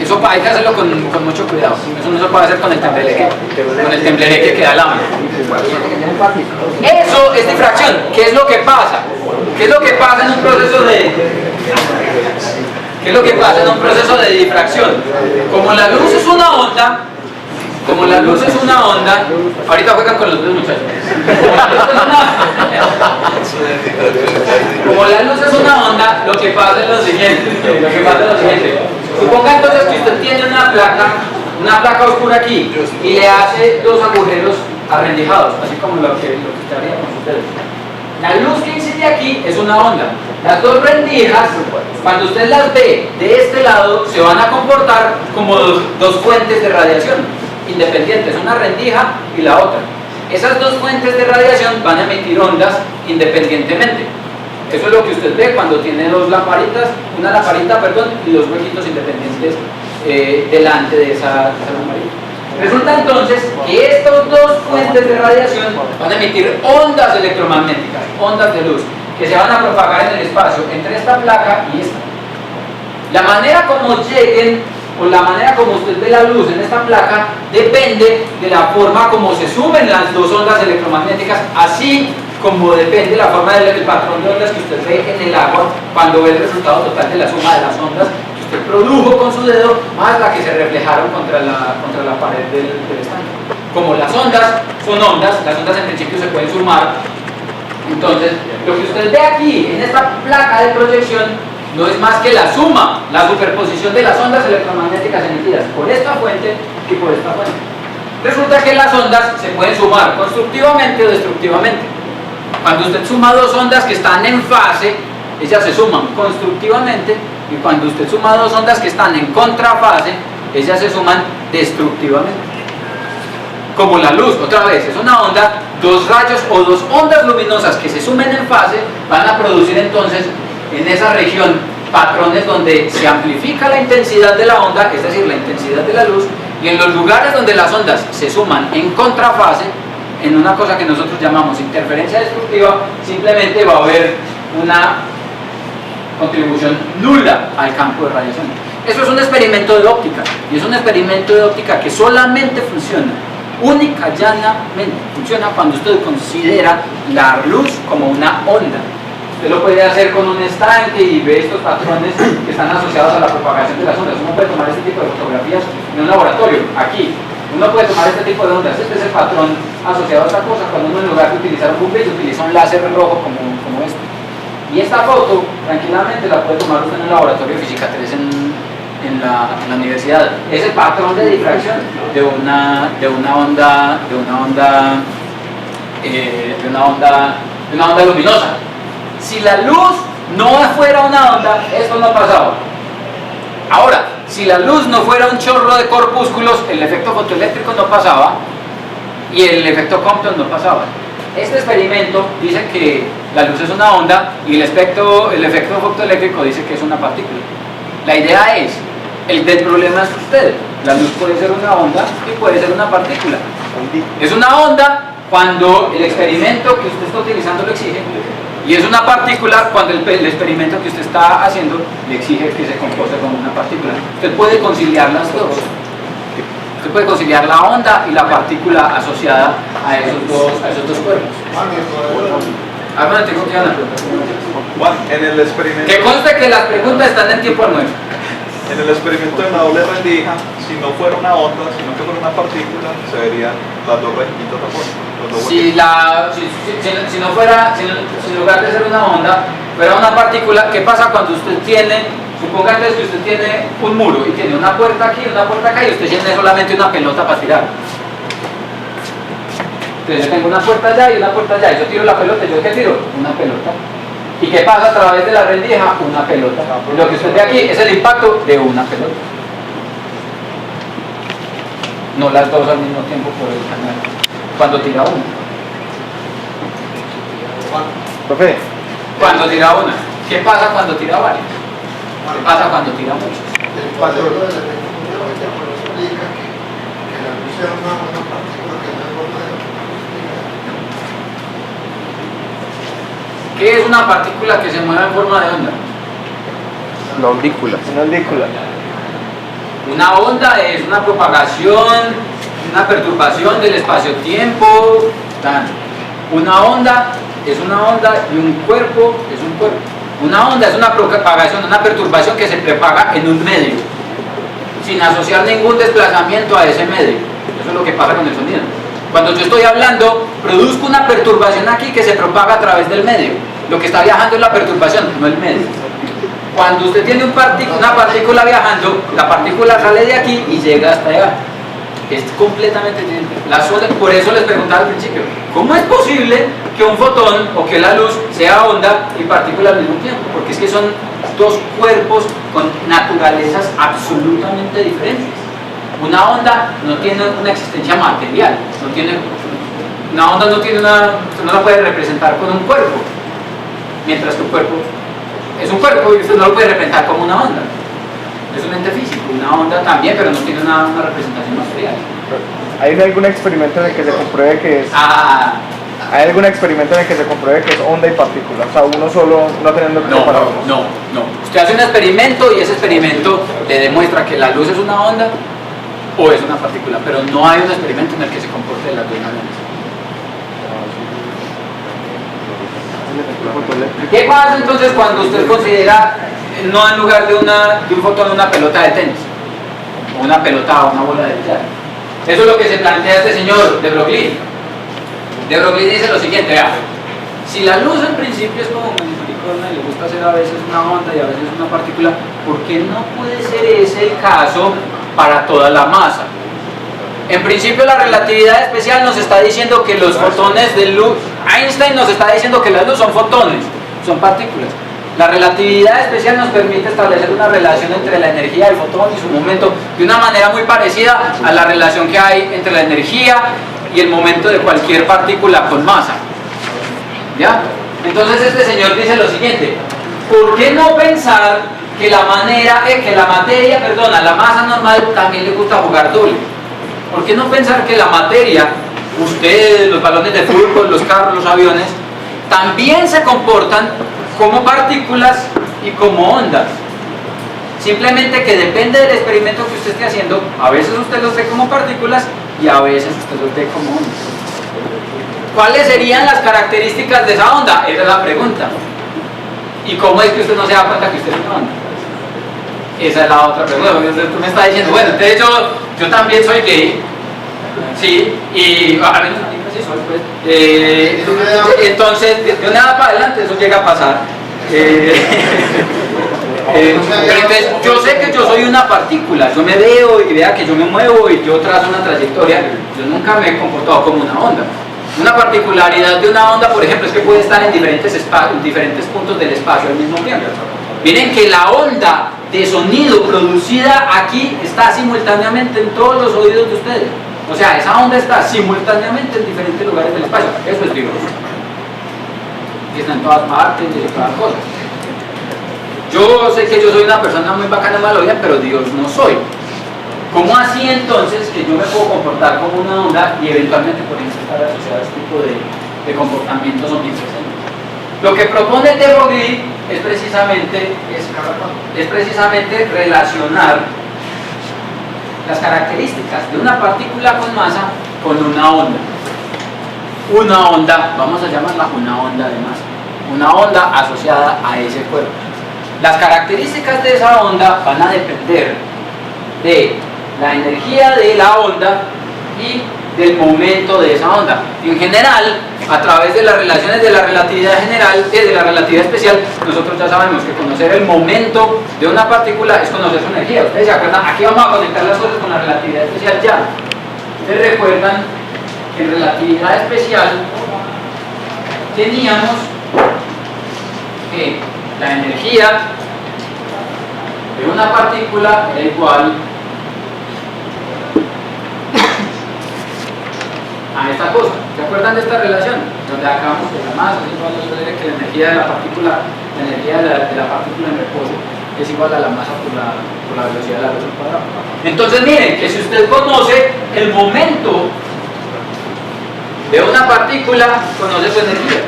Eso hay que hacerlo con mucho cuidado. Eso no se puede hacer con el temblereque que da la mano. Eso es difracción. ¿Qué es lo que pasa? ¿Qué es lo que pasa en un proceso de difracción? Como la luz es una onda, ahorita juegan con los dos muchachos. Como la luz es una onda, lo que pasa es lo siguiente. Suponga entonces que usted tiene una placa oscura aquí y le hace dos agujeros arrendijados, así como lo que usted haría con sus dedos. La luz que incide aquí es una onda. Las dos rendijas, cuando usted las ve de este lado, se van a comportar como dos fuentes de radiación independientes, una rendija y la otra. Esas dos fuentes de radiación van a emitir ondas independientemente. Eso es lo que usted ve cuando tiene una lamparita, y dos huequitos independientes delante de esa lamparita. Resulta entonces que estas dos fuentes de radiación van a emitir ondas electromagnéticas, ondas de luz, que se van a propagar en el espacio entre esta placa y esta. La manera como lleguen, o la manera como usted ve la luz en esta placa, depende de la forma como se sumen las dos ondas electromagnéticas, así como depende la forma del patrón de ondas que usted ve en el agua cuando ve el resultado total de la suma de las ondas que usted produjo con su dedo, más la que se reflejaron contra la pared del estanque. Como las ondas son ondas, las ondas en principio se pueden sumar. Entonces, lo que usted ve aquí en esta placa de proyección no es más que la suma, la superposición de las ondas electromagnéticas emitidas por esta fuente y por esta fuente. Resulta que las ondas se pueden sumar constructivamente o destructivamente. Cuando usted suma dos ondas que están en fase, ellas se suman constructivamente, y cuando usted suma dos ondas que están en contrafase, ellas se suman destructivamente. Como la luz, otra vez, es una onda, dos rayos o dos ondas luminosas que se sumen en fase van a producir entonces en esa región patrones donde se amplifica la intensidad de la onda, es decir, la intensidad de la luz, y en los lugares donde las ondas se suman en contrafase, en una cosa que nosotros llamamos interferencia destructiva, simplemente va a haber una contribución nula al campo de radiación. Eso es un experimento de óptica, y es un experimento de óptica que solamente funciona, única, llanamente, funciona cuando usted considera la luz como una onda. Usted lo puede hacer con un estanque y ve estos patrones que están asociados a la propagación de las ondas. Uno puede tomar este tipo de fotografías en un laboratorio, aquí. Uno puede tomar este tipo de ondas. Este es el patrón asociado a esta cosa, cuando uno en lugar de utilizar un bombillo utiliza un láser rojo como este. Y esta foto, tranquilamente, la puede tomar usted en un laboratorio de física 3 en la universidad. Es el patrón de difracción de una onda luminosa. Si la luz no fuera una onda, esto no pasaba. Ahora, si la luz no fuera un chorro de corpúsculos, el efecto fotoeléctrico no pasaba y el efecto Compton no pasaba. Este experimento dice que la luz es una onda y el efecto fotoeléctrico dice que es una partícula. La idea es, el del problema es usted. La luz puede ser una onda y puede ser una partícula. Es una onda cuando el experimento que usted está utilizando lo exige, y es una partícula cuando el experimento que usted está haciendo le exige que se comporte como una partícula. Usted puede conciliar las dos. Usted puede conciliar la onda y la partícula asociada a esos dos cuerpos. Tengo que dar Juan, en el experimento... Que conste que las preguntas están en tiempo almuerzo. En el experimento de la doble rendija, si no fuera una onda, sino que fuera una partícula, se verían las dos rendijitas afuera. Si en lugar de ser una onda, fuera una partícula, ¿qué pasa cuando usted tiene, suponga entonces que usted tiene un muro y tiene una puerta aquí y una puerta acá y usted tiene solamente una pelota para tirar? Entonces yo tengo una puerta allá y una puerta allá, y yo tiro la pelota, ¿yo qué tiro? Una pelota. ¿Y qué pasa a través de la rendija? Una pelota. Lo que usted ve aquí es el impacto de una pelota. No las dos al mismo tiempo por el canal. Cuando tira una. Profe. Cuando tira una. ¿Qué pasa cuando tira varias? ¿Qué pasa cuando tira muchas? El patrón del efecto fotoeléctrico explica que la luz sea una partícula que no es forma de onda. ¿Qué es una partícula que se mueve en forma de onda? La ondícula. Una ondícula. Una onda es una propagación, una perturbación del espacio-tiempo. Una onda es una onda y un cuerpo es un cuerpo. Una onda es una propagación, una perturbación que se propaga en un medio, sin asociar ningún desplazamiento a ese medio. Eso es lo que pasa con el sonido. Cuando yo estoy hablando, produzco una perturbación aquí que se propaga a través del medio. Lo que está viajando es la perturbación, no el medio. Cuando usted tiene una partícula viajando, la partícula sale de aquí y llega hasta allá. Es completamente diferente. Por eso les preguntaba al principio, ¿cómo es posible que un fotón o que la luz sea onda y partícula al mismo tiempo? Porque es que son dos cuerpos con naturalezas absolutamente diferentes. Una onda no tiene una existencia material, una onda usted no la puede representar con un cuerpo, mientras que un cuerpo es un cuerpo y usted no lo puede representar como una onda. es un ente físico, una onda también, pero no tiene una representación material. ¿Hay algún experimento en el que se compruebe que es... ¿Hay algún experimento en el que se compruebe que es onda y partícula? O sea, uno solo no teniendo que separar. No. Usted hace un experimento y ese experimento le demuestra que la luz es una onda o es una partícula, pero no hay un experimento en el que se comporte de las dos maneras. ¿Qué pasa entonces cuando usted considera, no en lugar de un fotón, una pelota de tenis? O una pelota o una bola de billar. Eso es lo que se plantea este señor de Broglie. De Broglie dice lo siguiente, vea, si la luz en principio es como un unicornio y le gusta hacer a veces una onda y a veces una partícula, ¿por qué no puede ser ese el caso para toda la masa? En principio la relatividad especial nos está diciendo que los fotones de luz, Einstein nos está diciendo que la luz son fotones, son partículas. La relatividad especial nos permite establecer una relación entre la energía del fotón y su momento de una manera muy parecida a la relación que hay entre la energía y el momento de cualquier partícula con masa. ¿Ya? Entonces este señor dice lo siguiente: ¿por qué no pensar que la masa normal también le gusta jugar doble? ¿Por qué no pensar que la materia, ustedes, los balones de fútbol, los carros, los aviones, también se comportan como partículas y como ondas? Simplemente que depende del experimento que usted esté haciendo, a veces usted los ve como partículas y a veces usted los ve como ondas. ¿Cuáles serían las características de esa onda? Esa es la pregunta. ¿Y cómo es que usted no se da cuenta que usted es una onda? Esa es la otra pregunta. Usted me está diciendo, bueno, de hecho, yo también soy gay, sí, y a ver, sí soy, pues. Entonces, de una edad para adelante eso llega a pasar. Pero entonces, yo sé que yo soy una partícula, yo me veo y vea que yo me muevo y yo trazo una trayectoria, yo nunca me he comportado como una onda. Una particularidad de una onda, por ejemplo, es que puede estar en diferentes espacios, en diferentes puntos del espacio al mismo tiempo. Miren que la onda de sonido producida aquí está simultáneamente en todos los oídos de ustedes. O sea, esa onda está simultáneamente en diferentes lugares del espacio. Eso es Dios. Y está en todas partes y en todas cosas. Yo sé que yo soy una persona muy bacana, maloya, pero Dios no soy. ¿Cómo así entonces que yo me puedo comportar como una onda y eventualmente por eso estar asociado a este tipo de comportamientos omnipresentes? Lo que propone de Broglie es precisamente relacionar las características de una partícula con masa con una onda. Una onda, vamos a llamarla una onda de masa, una onda asociada a ese cuerpo. Las características de esa onda van a depender de la energía de la onda y del momento de esa onda. En general, a través de las relaciones de la relatividad general, de la relatividad especial, nosotros ya sabemos que conocer el momento de una partícula es conocer su energía. ¿Ustedes se acuerdan? Aquí vamos a conectar las cosas con la relatividad especial ya. ¿Ustedes recuerdan que en relatividad especial teníamos que la energía de una partícula era igual a esta cosa? ¿Se acuerdan de esta relación? Donde acabamos de la masa es igual a que la energía de la partícula, en reposo es igual a la masa por la velocidad de la luz al cuadrado. Entonces miren que si usted conoce el momento de una partícula, conoce su energía.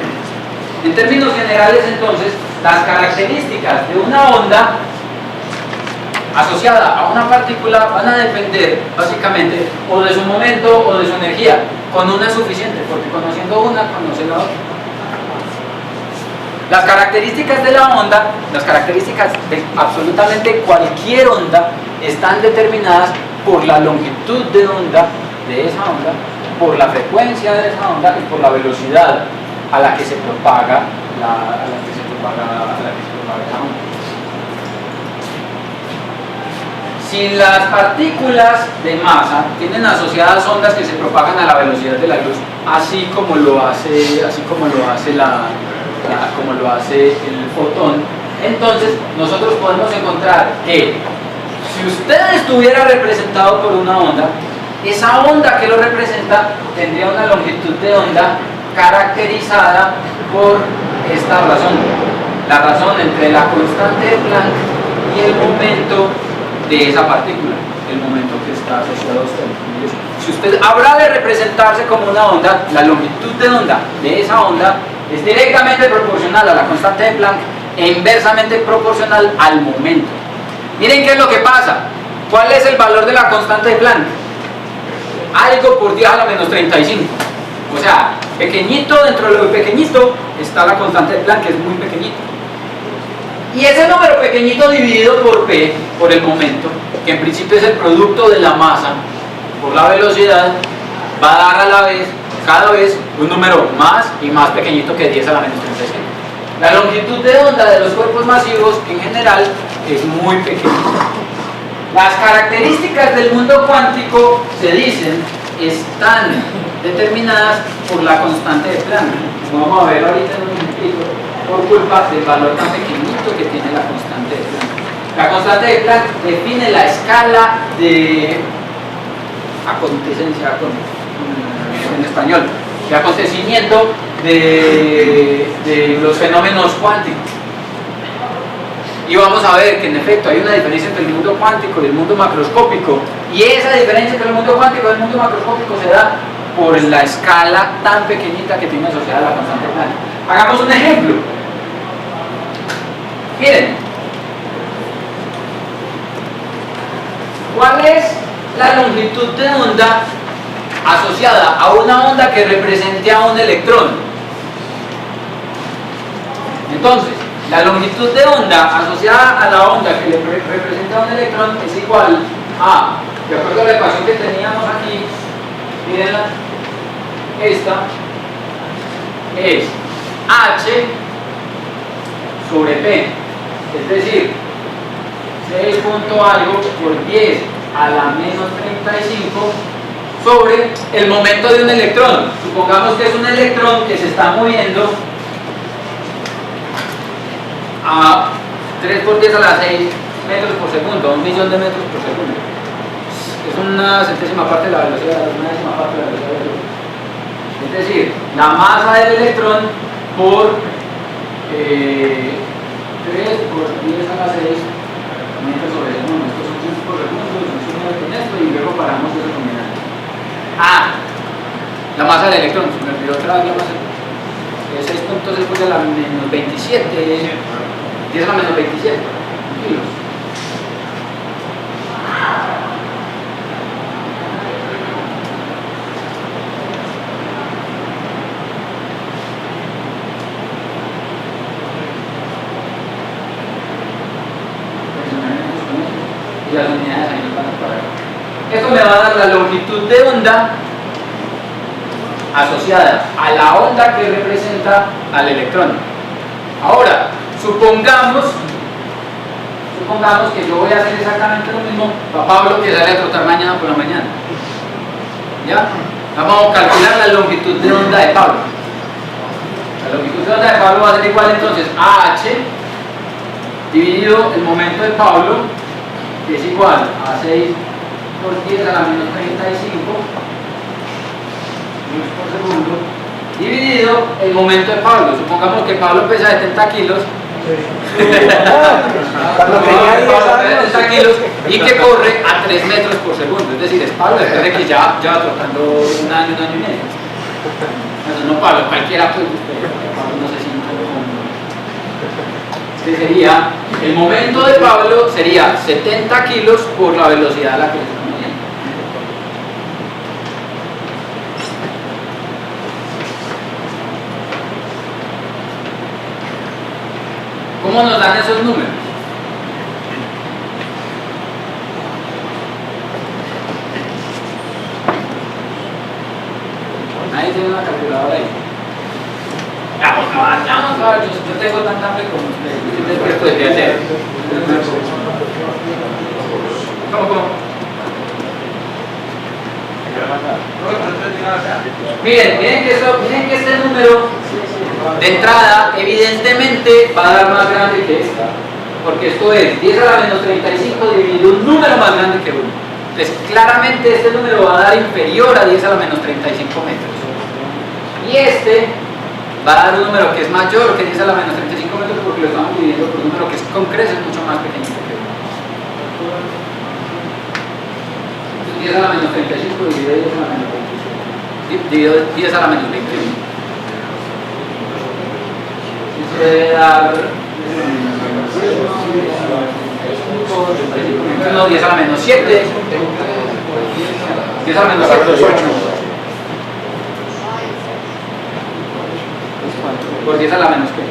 En términos generales, entonces, las características de una onda asociada a una partícula van a depender básicamente o de su momento o de su energía. Con una es suficiente, porque conociendo una, conoce la otra. Las características de la onda, las características de absolutamente cualquier onda, están determinadas por la longitud de onda de esa onda, por la frecuencia de esa onda y por la velocidad a la que se propaga esa onda. Si las partículas de masa tienen asociadas ondas que se propagan a la velocidad de la luz, así como lo hace el fotón, entonces nosotros podemos encontrar que si usted estuviera representado por una onda, esa onda que lo representa tendría una longitud de onda caracterizada por esta razón, la razón entre la constante de Planck y el momento de esa partícula, el momento que está asociado a usted. Si usted habrá de representarse como una onda, la longitud de onda de esa onda es directamente proporcional a la constante de Planck e inversamente proporcional al momento. Miren qué es lo que pasa. ¿Cuál es el valor de la constante de Planck? Algo por 10 a la menos 35. O sea, pequeñito, dentro de lo pequeñito está la constante de Planck, que es muy pequeñito. Y ese número pequeñito dividido por P, por el momento, que en principio es el producto de la masa por la velocidad, va a dar a la vez, cada vez, un número más y más pequeñito que 10 a la menos 35. La longitud de onda de los cuerpos masivos en general es muy pequeña. Las características del mundo cuántico, se dicen, están determinadas por la constante de Planck. Vamos a ver ahorita en un momentito, por culpa del valor tan pequeñito que tiene la constante de Planck. La constante de Planck define la escala de acontecencia, en español, de acontecimiento de los fenómenos cuánticos. Y vamos a ver que en efecto hay una diferencia entre el mundo cuántico y el mundo macroscópico, y esa diferencia entre el mundo cuántico y el mundo macroscópico se da por la escala tan pequeñita que tiene asociada la constante de Planck. Hagamos un ejemplo. Miren, ¿cuál es la longitud de onda asociada a una onda que represente a un electrón? Entonces, la longitud de onda asociada a la onda que le representa a un electrón es igual a, de acuerdo a la ecuación que teníamos aquí, mirenla, esta es h sobre p, es decir, 6 punto algo por 10 a la menos 35 sobre el momento de un electrón. Supongamos que es un electrón que se está moviendo a 3 por 10 a la 6 metros por segundo, 1 millón de metros por segundo. Es una centésima parte de la velocidad, una décima parte de la velocidad de la luz. Es decir, la masa del electrón por 3 por 10 a la 6 metros sobre segundo. Estos son 15 por segundo, son con esto y luego paramos eso combinando. La masa del electrón, se me olvidó otra vez la masa. Es 6.6 por la menos 27, 10 a la menos 27 kilos. Y las unidades ahí nos van a parar. Esto me va a dar la longitud de onda asociada a la onda que representa al electrón. Ahora, supongamos que yo voy a hacer exactamente lo mismo para Pablo, que sale a trotar mañana por la mañana. ¿Ya? Vamos a calcular la longitud de onda de Pablo. La longitud de onda de Pablo va a ser igual entonces a h dividido el momento de Pablo, que es igual a 6 por 10 a la menos 35 por segundo, dividido el momento de Pablo. Supongamos que Pablo pesa 70 kilos. Cuando tenía 70 kilos y que corre a 3 metros por segundo. Es decir, es Pablo después de que ya trotando un año y medio. Bueno, no Pablo, cualquiera pues, Pablo no se siente como... Este sería, el momento de Pablo sería 70 kilos por la velocidad a la que le estamos midiendo. ¿Cómo nos dan esos números? Nadie tiene una calculadora ahí. Vamos a ver, yo tengo tanta hambre como ustedes. Yo estoy dispuesto de hacer. ¿Cómo? Miren que este número de entrada evidentemente va a dar más grande que esta, porque esto es 10 a la menos 35 dividido un número más grande que 1. Entonces claramente este número va a dar inferior a 10 a la menos 35 metros, y este va a dar un número que es mayor que 10 a la menos 35 metros, porque lo estamos dividiendo por un número que con creces mucho más pequeñito que 1. 10 a la menos 35 dividido 10 a la menos 21. Dividido 10 a la menos 21. Eso debe dar 10 a la menos 7. 10 a la menos 7. Por 10 a la menos ¿qué?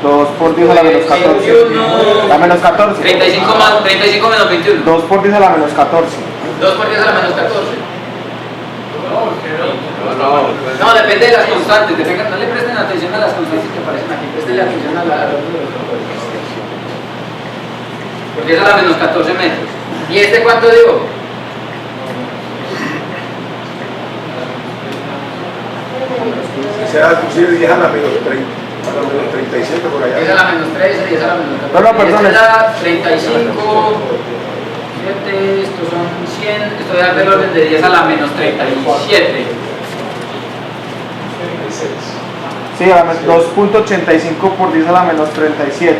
2 por 10 a la menos 14. 21. La menos 14. 35 menos 21. 2 por 10 a la menos 14. 2 por 10 a la menos 14. No, depende de las constantes. No le presten atención a las constantes que aparecen aquí. Presten atención a la. Por 10 a la menos 14 metros. ¿Y este cuánto digo? Sea inclusive 10 a la menos 30, a la menos 37 por allá. 10 a la menos 13, 10 a la menos 14. No, perdón. Esta da 35, 7, estos son 100, esto da del orden de 10 a la menos 37. Sí, 2.85 por 10 a la menos 37.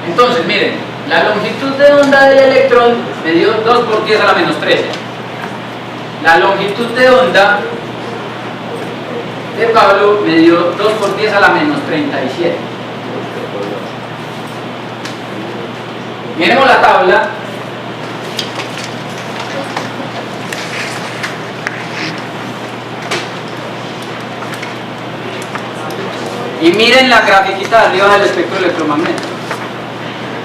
Entonces, miren, la longitud de onda del electrón me dio 2 por 10 a la menos 13. La longitud de onda de Pablo me dio 2 por 10 a la menos 37. Miremos la tabla. Y miren la grafiquita de arriba del espectro electromagnético.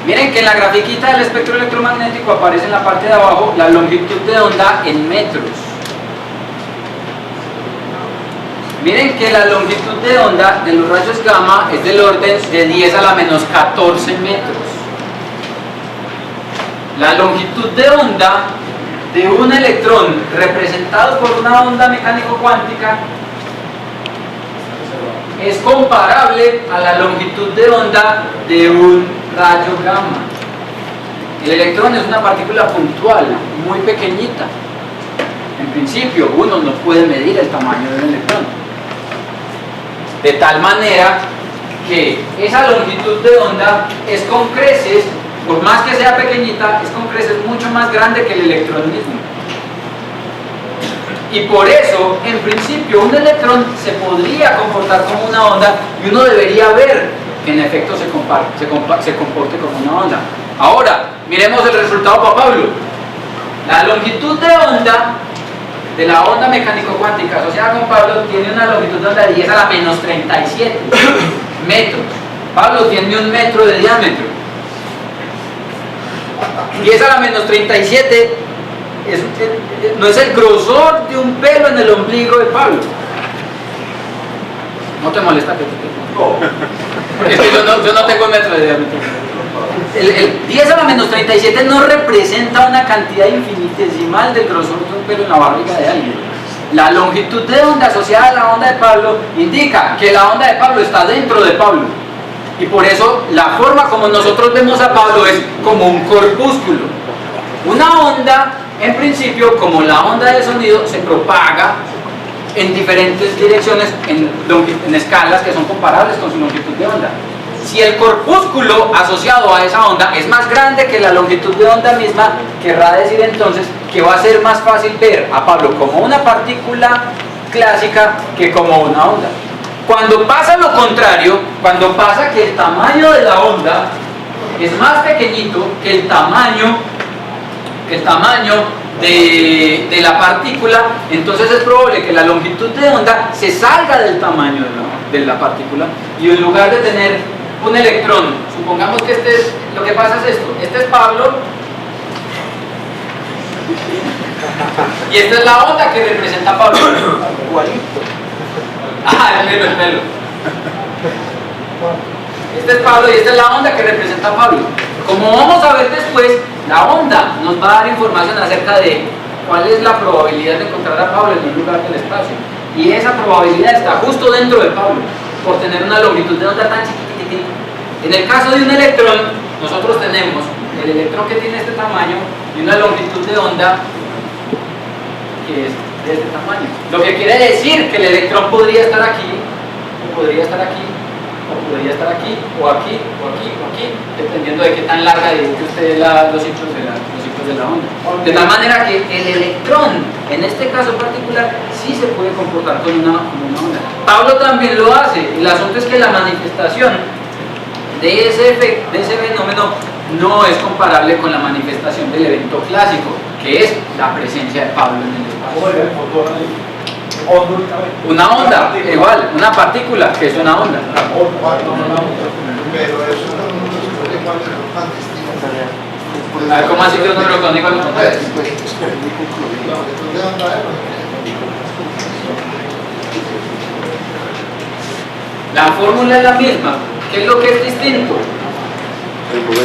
Miren que en la grafiquita del espectro electromagnético aparece en la parte de abajo la longitud de onda en metros. Miren que la longitud de onda de los rayos gamma es del orden de 10 a la menos 14 metros. La longitud de onda de un electrón representado por una onda mecánico-cuántica es comparable a la longitud de onda de un rayo gamma. El electrón es una partícula puntual, muy pequeñita. En principio, uno no puede medir el tamaño del electrón. De tal manera que esa longitud de onda es con creces, por más que sea pequeñita, es con creces mucho más grande que el electrón mismo. Y por eso, en principio, un electrón se podría comportar como una onda y uno debería ver que en efecto se comporte como una onda. Ahora, miremos el resultado para Pablo. La longitud de onda de la onda mecánico-cuántica asociada con Pablo tiene una longitud de onda de 10 a la menos 37 metros. Pablo tiene 1 metro de diámetro. 10 a la menos 37 no es el grosor de un pelo en el ombligo de Pablo. ¿No te molesta que te tengo? Es que yo no tengo metro de diámetro. El 10 a la menos 37 no representa una cantidad infinitesimal del grosor de un pelo en la barriga de alguien. La longitud de onda asociada a la onda de Pablo indica que la onda de Pablo está dentro de Pablo. Y por eso la forma como nosotros vemos a Pablo es como un corpúsculo. Una onda, en principio, como la onda de sonido, se propaga en diferentes direcciones, en escalas que son comparables con su longitud de onda. Si el corpúsculo asociado a esa onda es más grande que la longitud de onda misma, querrá decir entonces que va a ser más fácil ver a Pablo como una partícula clásica que como una onda. Cuando pasa lo contrario, cuando pasa que el tamaño de la onda es más pequeñito que el tamaño de la partícula, entonces es probable que la longitud de onda se salga del tamaño de la partícula y en lugar de tener un electrón, supongamos que lo que pasa es esto, este es Pablo y esta es la onda que representa a Pablo. El pelo. Este es Pablo y esta es la onda que representa a Pablo. Como vamos a ver después, la onda nos va a dar información acerca de cuál es la probabilidad de encontrar a Pablo en un lugar del espacio. Y esa probabilidad está justo dentro de Pablo, por tener una longitud de onda tan chiquitita. En el caso de un electrón, nosotros tenemos el electrón que tiene este tamaño y una longitud de onda que es de este tamaño. Lo que quiere decir que el electrón podría estar aquí, o podría estar aquí, o podría podría estar aquí, o aquí, o aquí, o aquí, dependiendo de qué tan larga dibuje usted los ciclos de la onda. De tal manera que el electrón, en este caso particular, sí se puede comportar como una onda. Pablo también lo hace. El asunto es que la manifestación de ese fenómeno no es comparable con la manifestación del evento clásico, que es la presencia de Pablo en el espacio. Una onda, igual, una partícula que es una onda. Pero eso no se puede igual de los tan distintos. A ver, ¿cómo así que un número cónico lo contrario? La fórmula es la misma. ¿Qué es lo que es distinto?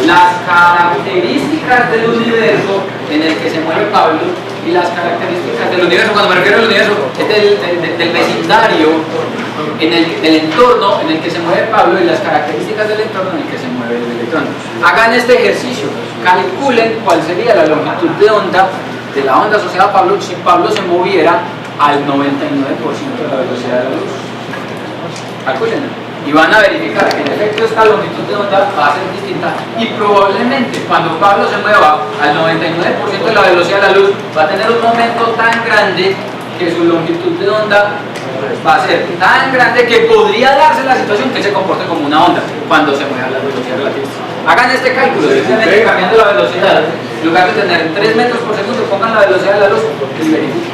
Las características del universo en el que se mueve Pablo y las características del universo, cuando me refiero al universo, es del vecindario, del entorno en el que se mueve Pablo y las características del entorno en el que se mueve el electrón. Hagan este ejercicio, calculen cuál sería la longitud de onda de la onda asociada a Pablo si Pablo se moviera al 99% de la velocidad de la luz. Calculen. Y van a verificar que en efecto esta longitud de onda va a ser distinta y probablemente cuando Pablo se mueva al 99% de la velocidad de la luz va a tener un momento tan grande que su longitud de onda va a ser tan grande que podría darse la situación que se comporte como una onda cuando se mueva a la velocidad relativista. Hagan este cálculo, simplemente cambiando la velocidad. En lugar de tener 3 metros por segundo, pongan la velocidad de la luz y verifiquen.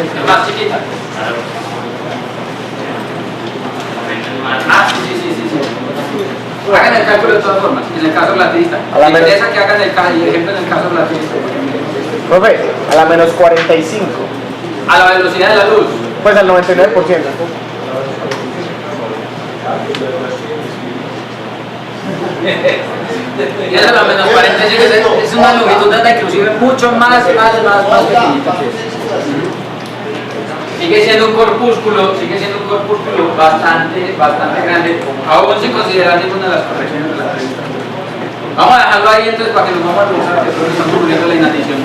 Es más chiquita. Ah, sí. Hagan el cálculo de todas formas, en el caso relativista. Me interesa que hagan el ejemplo en el caso relativista. Profe, a la menos 45. A la velocidad de la luz. Pues al 99%. Y a la menos 45 es una longitud de onda inclusive mucho más pequeñita que eso. Sigue siendo un corpúsculo bastante grande, aún sin considerar ninguna de las correcciones relativistas. Vamos a dejarlo ahí entonces para que nos vamos a pensar que estamos cubriendo la inanición.